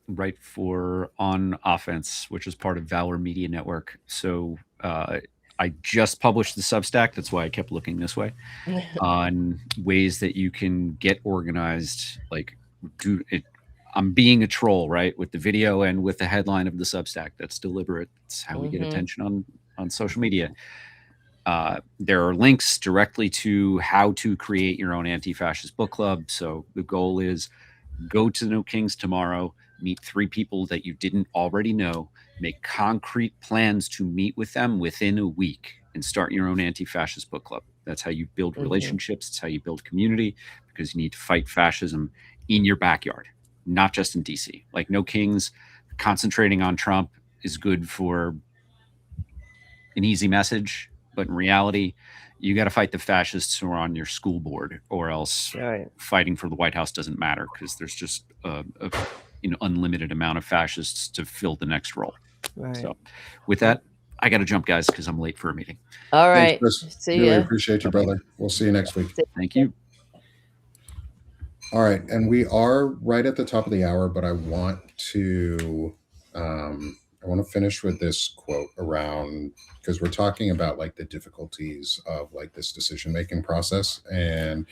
write for On Offense, which is part of Valor Media Network. So I just published the Substack. That's why I kept looking this way, on ways that you can get organized. Like, do it. I'm being a troll, right, with the video and with the headline of the Substack. That's deliberate. It's how we get Hmm. attention on social media. There are links directly to how to create your own anti-fascist book club. So the goal is go to No Kings tomorrow, meet 3 people that you didn't already know, make concrete plans to meet with them within a week, and start your own anti-fascist book club. That's how you build Hmm. relationships. It's how you build community, because you need to fight fascism in your backyard, not just in DC. Like, No Kings concentrating on Trump is good for an easy message, but in reality, you got to fight the fascists who are on your school board, or else Right. fighting for the White House doesn't matter, because there's just unlimited amount of fascists to fill the next role. Right. So, with that, I got to jump, guys, because I'm late for a meeting. All Thanks, right. Chris. See Really ya. appreciate you, brother. We'll see you next week. Thank you. All right, and we are right at the top of the hour, but I want to finish with this quote around, because we're talking about like the difficulties of like this decision making process, and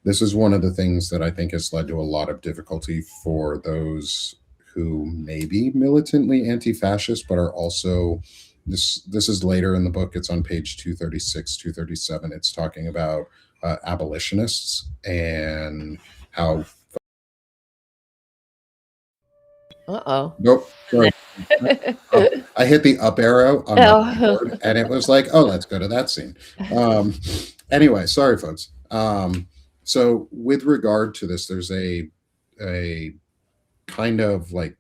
this is one of the things that I think has led to a lot of difficulty for those who may be militantly anti-fascist but are also, this is later in the book. It's on page 236, 237. It's talking about abolitionists and how. Uh-oh. Nope, sorry. Oh, I hit the up arrow on my Oh. board, and it was like, oh, let's go to that scene. Anyway, sorry, folks. So with regard to this, there's a kind of like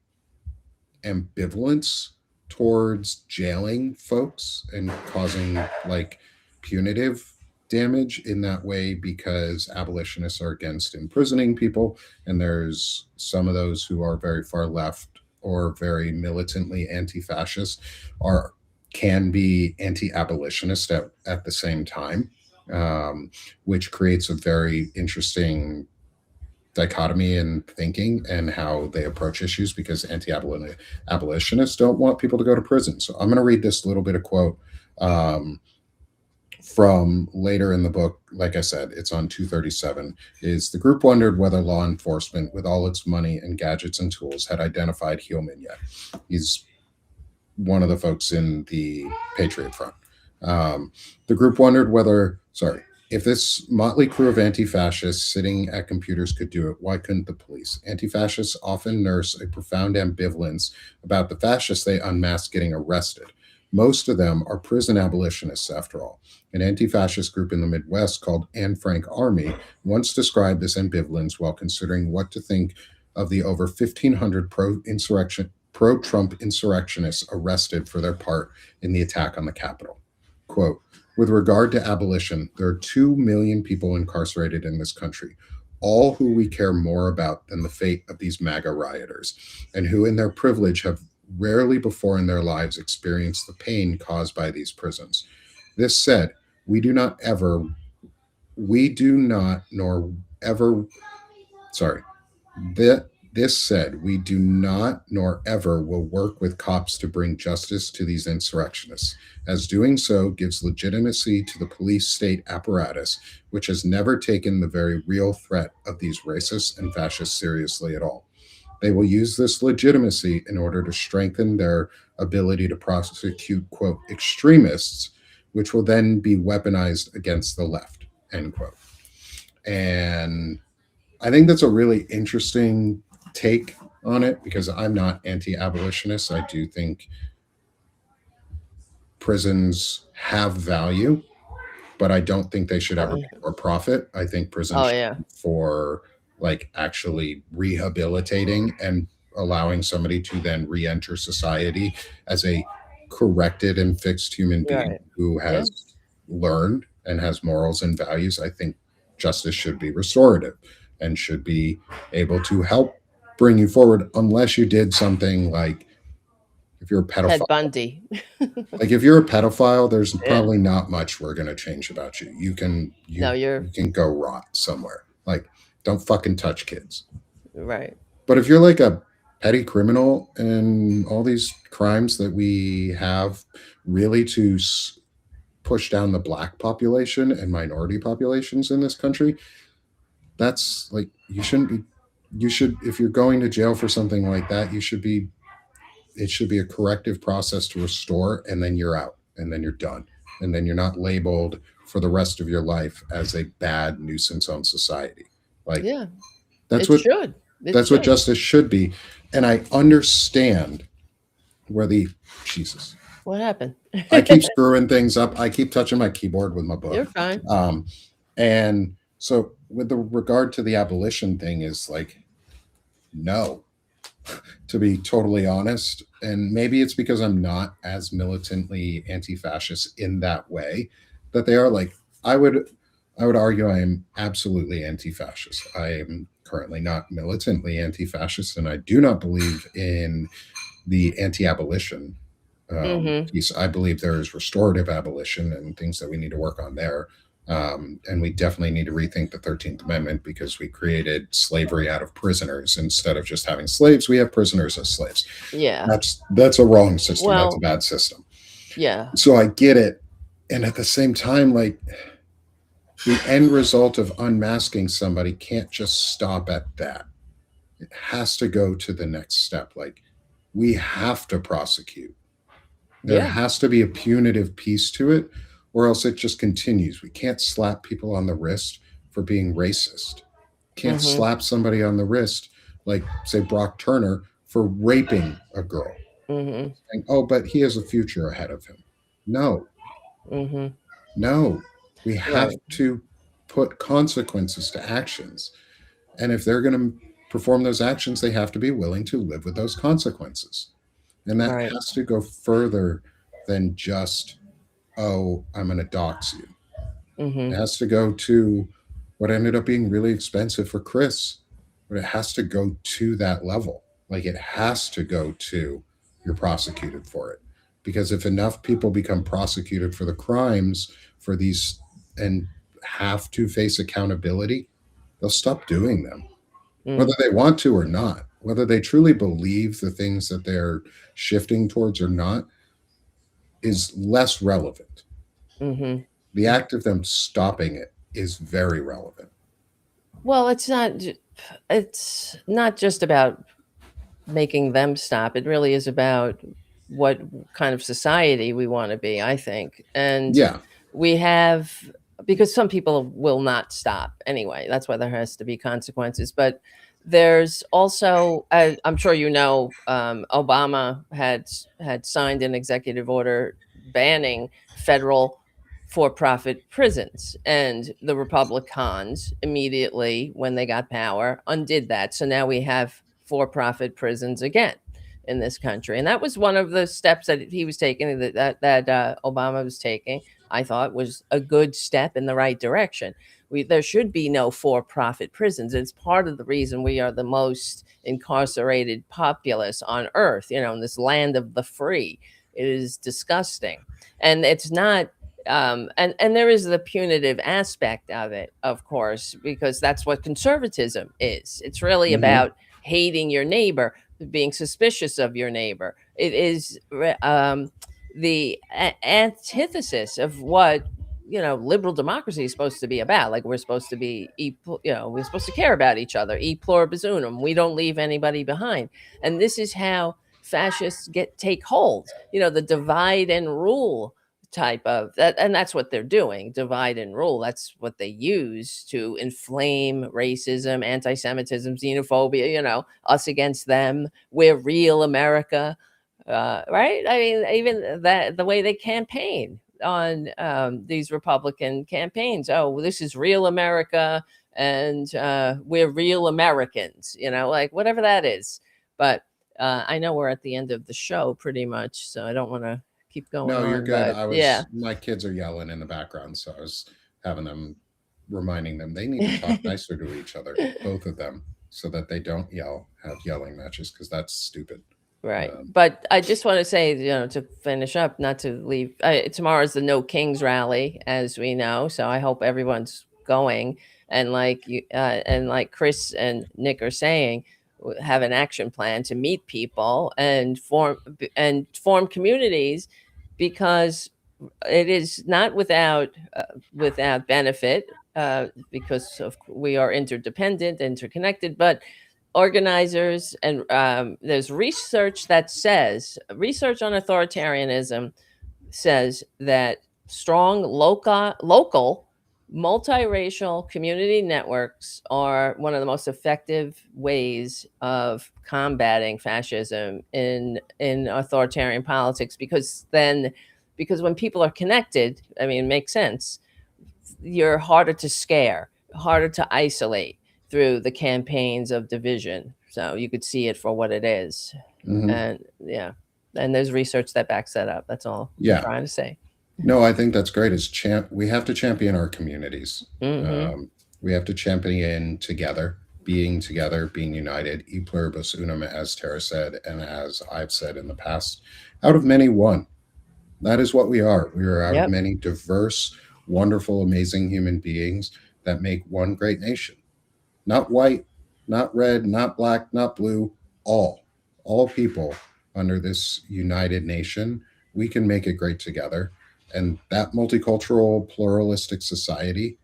ambivalence towards jailing folks and causing like punitive damage in that way, because abolitionists are against imprisoning people, and there's some of those who are very far left or very militantly anti-fascist are can be anti-abolitionist at the same time, which creates a very interesting dichotomy in thinking and how they approach issues, because abolitionists don't want people to go to prison. So I'm going to read this little bit of quote from later in the book, like I said, it's on 237, is the group wondered whether law enforcement, with all its money and gadgets and tools, had identified Hillman yet. He's one of the folks in the Patriot Front. Um, the group wondered whether, sorry, if this motley crew of anti fascists sitting at computers could do it, why couldn't the police? Anti fascists often nurse a profound ambivalence about the fascists they unmasked getting arrested. Most of them are prison abolitionists, after all. An anti fascist group in the Midwest called Anne Frank Army once described this ambivalence while considering what to think of the over 1,500 pro Trump insurrectionists arrested for their part in the attack on the Capitol. Quote, with regard to abolition, there are 2 million people incarcerated in this country, all who we care more about than the fate of these MAGA rioters, and who in their privilege have rarely before in their lives experienced the pain caused by these prisons. This said, we do not nor ever, sorry, this said, we do not nor ever will work with cops to bring justice to these insurrectionists, as doing so gives legitimacy to the police state apparatus, which has never taken the very real threat of these racists and fascists seriously at all. They will use this legitimacy in order to strengthen their ability to prosecute, quote, extremists, which will then be weaponized against the left, end quote. And I think that's a really interesting take on it because I'm not anti-abolitionist. I do think prisons have value, but I don't think they should ever be for profit. I think prisons Oh should yeah. be for like actually rehabilitating and allowing somebody to then re-enter society as a corrected and fixed human being Right. who Yeah. has learned and has morals and values. I think justice should be restorative and should be able to help bring you forward unless you did something like if you're a Ted pedophile. Bundy. Like if you're a pedophile, there's Yeah. probably not much we're gonna change about you. No, You can go rot somewhere. Like don't fucking touch kids. right. But if you're like a petty criminal and all these crimes that we have really to push down the black population and minority populations in this country, that's like you shouldn't be. You should, if you're going to jail for something like that, you should be. It should be a corrective process to restore, and then you're out, and then you're done, and then you're not labeled for the rest of your life as a bad nuisance on society. Like Yeah. that's It what should. It that's what should. justice should be. And I understand where the Jesus. What happened? I keep screwing things up. I keep touching my keyboard with my book. You're fine. And so with the regard to the abolition thing is like, no, to be totally honest. And maybe it's because I'm not as militantly anti-fascist in that way that they are. Like I would argue I am absolutely anti-fascist. I am currently not militantly anti-fascist, and I do not believe in the anti-abolition Mm-hmm. piece. I believe there is restorative abolition and things that we need to work on there. And we definitely need to rethink the 13th Amendment because we created slavery out of prisoners. Instead of just having slaves, we have prisoners as slaves. Yeah. That's a wrong system. That's a Well, bad system. yeah. So I get it. And at the same time, like the end result of unmasking somebody can't just stop at that. It has to go to the next step. Like we have to prosecute. There Yeah. has to be a punitive piece to it, or else it just continues. We can't slap people on the wrist for being racist. Can't Mm-hmm. slap somebody on the wrist, like, say, Brock Turner, for raping a girl. Mm-hmm. Saying, oh, but he has a future ahead of him. No, Mm-hmm. no. We have Right. to put consequences to actions. And if they're going to perform those actions, they have to be willing to live with those consequences. And that Right. has to go further than just, oh, I'm going to dox you. Mm-hmm. It has to go to what ended up being really expensive for Chris, but it has to go to that level. Like it has to go to you're prosecuted for it. Because if enough people become prosecuted for the crimes for these and have to face accountability, they'll stop doing them, whether Mm. they want to or not, whether they truly believe the things that they're shifting towards or not is less relevant. Mm-hmm. The act of them stopping it is very relevant. Well, it's not just about making them stop. It really is about what kind of society we want to be, I think. And Yeah. we have, because some people will not stop anyway. That's why there has to be consequences. But there's also, I'm sure you know, Obama had signed an executive order banning federal for-profit prisons, and the Republicans immediately, when they got power, undid that. So now we have for-profit prisons again in this country, and that was one of the steps that he was taking, that Obama was taking. I thought was a good step in the right direction. There should be no for-profit prisons. It's part of the reason we are the most incarcerated populace on earth. In this land of the free, it is disgusting, and it's not. And there is the punitive aspect of it, of course, because that's what conservatism is. It's really Hmm. about hating your neighbor, being suspicious of your neighbor. It is the antithesis of what liberal democracy is supposed to be about. Like, we're supposed to be we're supposed to care about each other, e pluribus unum. We don't leave anybody behind. And this is how fascists take hold, the divide and rule type of that. And that's what they're doing, divide and rule. That's what they use to inflame racism, anti-Semitism, xenophobia, us against them. We're real America. Right? I mean, even that, the way they campaign on these Republican campaigns. Oh, well, this is real America, and we're real Americans. Like, whatever that is. But I know we're at the end of the show, pretty much, so I don't want to keep going No, you're on. good. But yeah. My kids are yelling in the background, so I was having them, reminding them they need to talk nicer to each other, both of them, so that they don't have yelling matches, because that's stupid. Right. Um, But I just want to say, to finish up, not to leave, tomorrow's the No Kings rally, as we know. So I hope everyone's going. And like Chris and Nick are saying, have an action plan to meet people and form communities, because it is not without benefit, because we are interdependent, interconnected. But organizers, and there's research on authoritarianism says that strong local multiracial community networks are one of the most effective ways of combating fascism in authoritarian politics, because when people are connected, I mean, it makes sense, you're harder to scare, harder to isolate through the campaigns of division. So you could see it for what it is. mhm. And yeah, and there's research that backs that up. That's all I'm Yeah. trying to say. No, I think that's great. We have to champion our communities. Hmm. We have to champion together, being united, e pluribus unum, as Tara said, and as I've said in the past, out of many one. That is what we are. We are out of Yep. many diverse, wonderful, amazing human beings that make one great nation. Not white, not red, not black, not blue, all. All people under this united nation. We can make it great together. And that multicultural, pluralistic society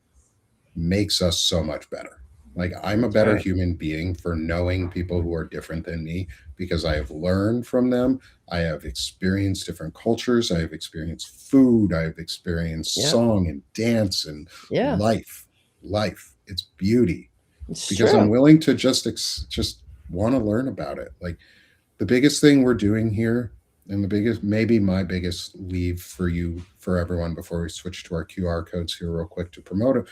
makes us so much better. Like, I'm a That's better right. human being for knowing people who are different than me, because I have learned from them. I have experienced different cultures. I have experienced food. I have experienced Yep. song and dance and Yeah, life. Life. It's beauty, it's because I'm true. willing to just want to learn about it. Like, the biggest thing we're doing here, and the biggest, maybe my biggest leave for you, for everyone, before we switch to our QR codes here real quick to promote it,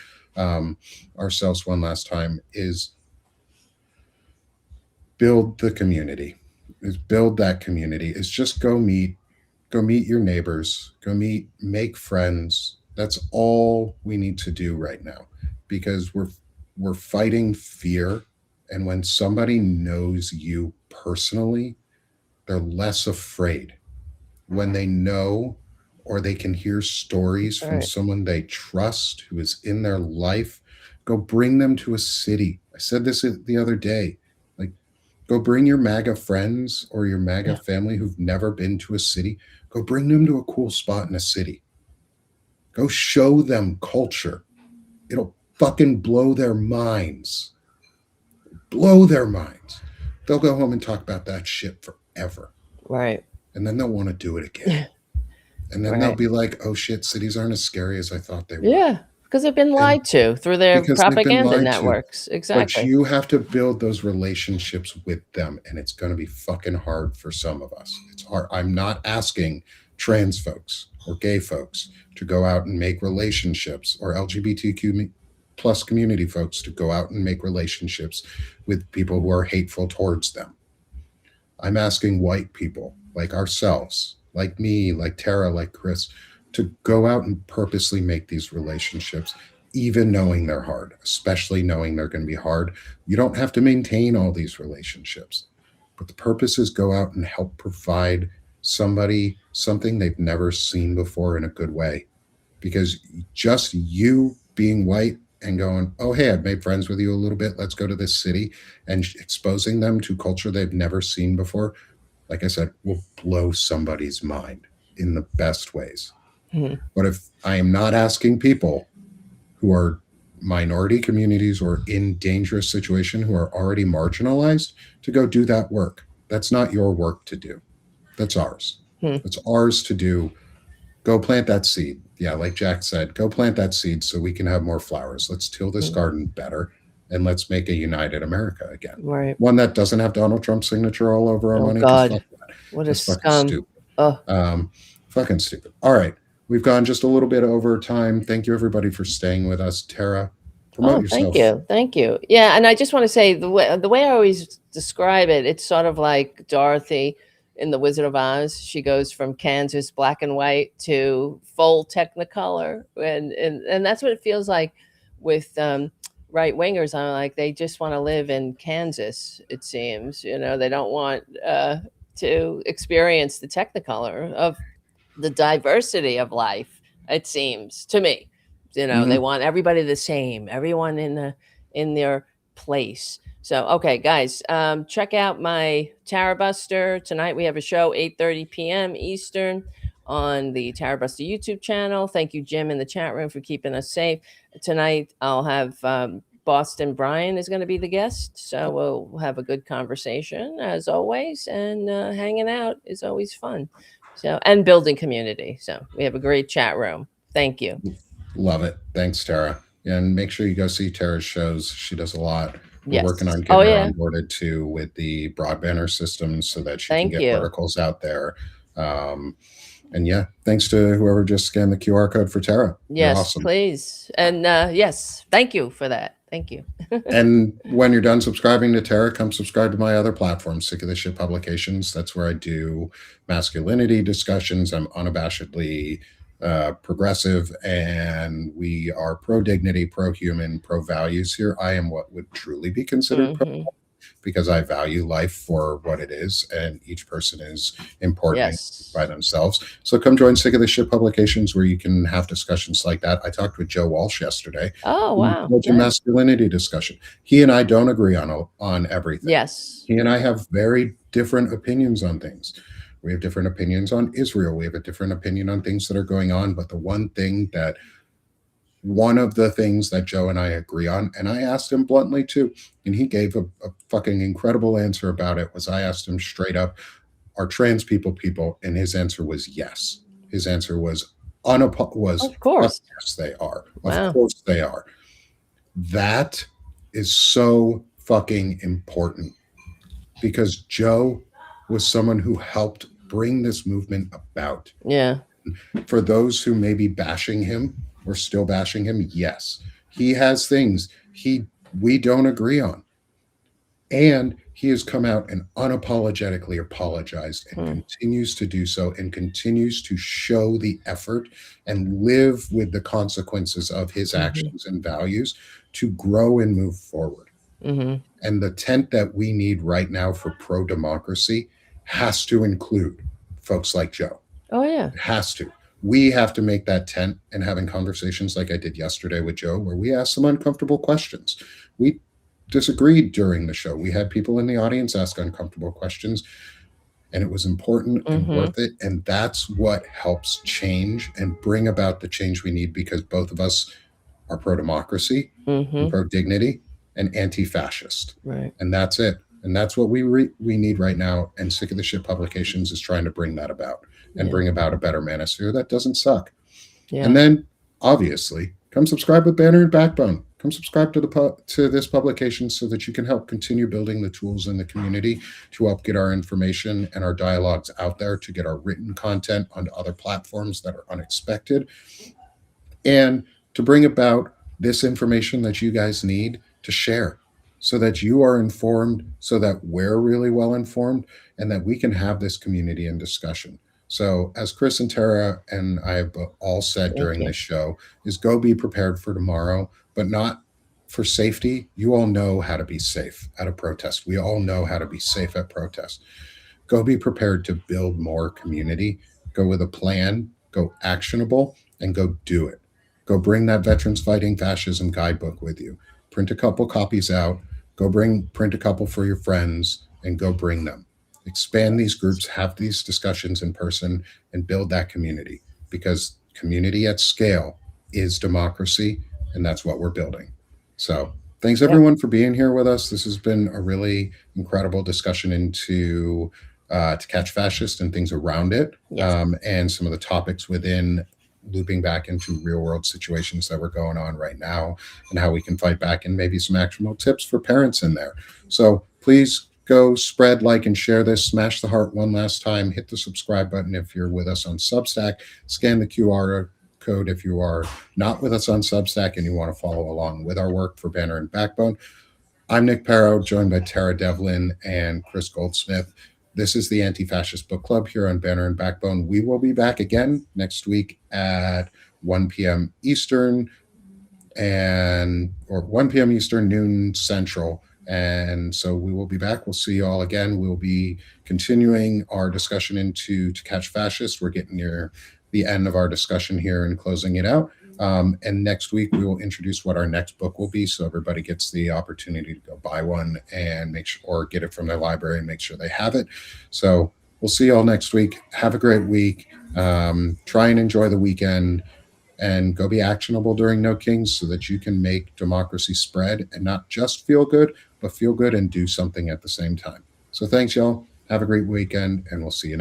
ourselves one last time, is build the community. Is build that community. Is just go meet your neighbors, make friends. That's all we need to do right now, because we're fighting fear, and when somebody knows you personally, they're less afraid. When they know, or they can hear stories That's from right. someone they trust who is in their life, go bring them to a city. I said this the other day. Like, go bring your MAGA friends or your MAGA Yeah. family who've never been to a city. Go bring them to a cool spot in a city. Go show them culture. It'll fucking blow their minds. Blow their minds. They'll go home and talk about that shit forever. Right. And then they'll want to do it again. And then they'll Right. be like, oh shit, cities aren't as scary as I thought they were. Yeah. Because they've been And lied to through their because they've been propaganda lied to. networks. But Exactly. you have to build those relationships with them. And it's going to be fucking hard for some of us. It's hard. I'm not asking trans folks or gay folks to go out and make relationships, or LGBTQ plus community folks to go out and make relationships with people who are hateful towards them. I'm asking white people like ourselves, like me, like Tara, like Chris, to go out and purposely make these relationships, even knowing they're hard, especially knowing they're going to be hard. You don't have to maintain all these relationships, but the purpose is go out and help provide somebody something they've never seen before in a good way. Because just you being white and going, oh, hey, I've made friends with you a little bit. Let's go to this city, and exposing them to culture they've never seen before, like I said, will blow somebody's mind in the best ways. Hmm. But if I am not asking people who are minority communities or in dangerous situation, who are already marginalized, to go do that work, that's not your work to do. That's ours. Hmm. It's ours to do. Go plant that seed. Yeah, like Jack said, go plant that seed so we can have more flowers. Let's till this Hmm. garden better, and let's make a united America again. Right. One that doesn't have Donald Trump's signature all over our Oh money, because God. fuck that. What a That's fucking scum. stupid. Oh. Fucking stupid. All right. We've gone just a little bit over time. Thank you, everybody, for staying with us. Tara, promote Oh, yourself. thank you. Yeah, and I just want to say the way I always describe it, it's sort of like Dorothy in The Wizard of Oz. She goes from Kansas black and white to full Technicolor, and that's what it feels like with right wingers. I'm like, they just want to live in Kansas. It seems, they don't want to experience the Technicolor of the diversity of life. It seems to me. They want everybody the same, everyone in their place. So okay, guys, check out my Tara Buster tonight. We have a show 8:30 p.m. Eastern on the Tara Buster YouTube channel. Thank you, Jim, in the chat room, for keeping us safe tonight. I'll have Boston Brian is going to be the guest, so we'll have a good conversation as always, and hanging out is always fun. So, and building community. So we have a great chat room. Thank you. Love it. Thanks, Tara. And make sure you go see Tara's shows. She does a lot. We're Yes. working on Oh, getting her yeah. onboarded too with the broadbanner system so that she Thank can get you. articles out there. And yeah, thanks to whoever just scanned the QR code for Tara. You're Yes, awesome. please. And yes, thank you for that. Thank you. And when you're done subscribing to Tara, come subscribe to my other platform, Sick of This Shit Publications. That's where I do masculinity discussions. I'm unabashedly progressive, and we are pro dignity, pro human, pro values here. I am what would truly be considered pro, because I value life for what it is, and each person is important Yes. by themselves. So come join Sick of This Shit Publications, where you can have discussions like that. I talked with Joe Walsh yesterday. Oh, wow. A masculinity discussion. He and I don't agree on everything. Yes. He and I have very different opinions on things. We have different opinions on Israel. We have a different opinion on things that are going on. But one of the things that Joe and I agree on, and I asked him bluntly too, and he gave a fucking incredible answer about it, was I asked him straight up, are trans people? And his answer was yes. His answer was of course. Yes, they are. Wow. Of course they are. That is so fucking important, because Joe was someone who helped bring this movement about. Yeah. For those who may be bashing him, or still bashing him, yes, he has things we don't agree on, and he has come out and unapologetically apologized, and continues to do so, and continues to show the effort and live with the consequences of his actions and values to grow and move forward. And the tent that we need right now for pro-democracy has to include folks like Joe. Oh, yeah. It has to. We have to make that tent, and having conversations like I did yesterday with Joe, where we asked some uncomfortable questions. We disagreed during the show. We had people in the audience ask uncomfortable questions. and it was important and Mm-hmm. worth it. And that's what helps change and bring about the change we need, because both of us are pro democracy and Mm-hmm. pro dignity and anti fascist. Right. And that's it. And that's what we need right now. And Sick of the Shit Publications is trying to bring that about and Yeah. bring about a better manosphere that doesn't suck. And Yeah. then, obviously, come subscribe with Banner and Backbone. Come subscribe to this publication so that you can help continue building the tools in the community to help get our information and our dialogues out there, to get our written content onto other platforms that are unexpected, and to bring about this information that you guys need to share so that you are informed, so that we're really well informed, and that we can have this community and discussion. So, as Chris and Tara and I have all said Thank during you. this show, is go be prepared for tomorrow, but not for safety. You all know how to be safe at a protest. We all know how to be safe at protests. Go be prepared to build more community. Go with a plan, go actionable, and go do it. Go bring that Veterans Fighting Fascism guidebook with you. Print a couple copies out. Print a couple for your friends, and go bring them. Expand these groups, have these discussions in person, and build that community, because community at scale is democracy, and that's what we're building. So, thanks Yep. everyone for being here with us. This has been a really incredible discussion into to catch fascist and things around it, Yes. and some of the topics within, looping back into real world situations that were going on right now, and how we can fight back, and maybe some actionable tips for parents in there. So please go spread, like, and share this. Smash the heart one last time. Hit the subscribe button if you're with us on Substack. Scan the QR code if you are not with us on Substack and you want to follow along with our work for Banner and Backbone. I'm Nick Parrow, joined by Tara Devlin and Chris Goldsmith. This is the Anti Fascist Book Club here on Banner and Backbone. We will be back again next week at 1 p.m. Eastern, or 1 p.m. Eastern, noon Central. And so we will be back. We'll see you all again. We'll be continuing our discussion into To Catch Fascists. We're getting near the end of our discussion here and closing it out. And next week we will introduce what our next book will be, so everybody gets the opportunity to go buy one and make sure, or get it from their library and make sure they have it. So we'll see you all next week. Have a great week. Try and enjoy the weekend, and go be actionable during No Kings so that you can make democracy spread and not just feel good, but feel good and do something at the same time. So thanks, y'all. Have a great weekend, and we'll see you.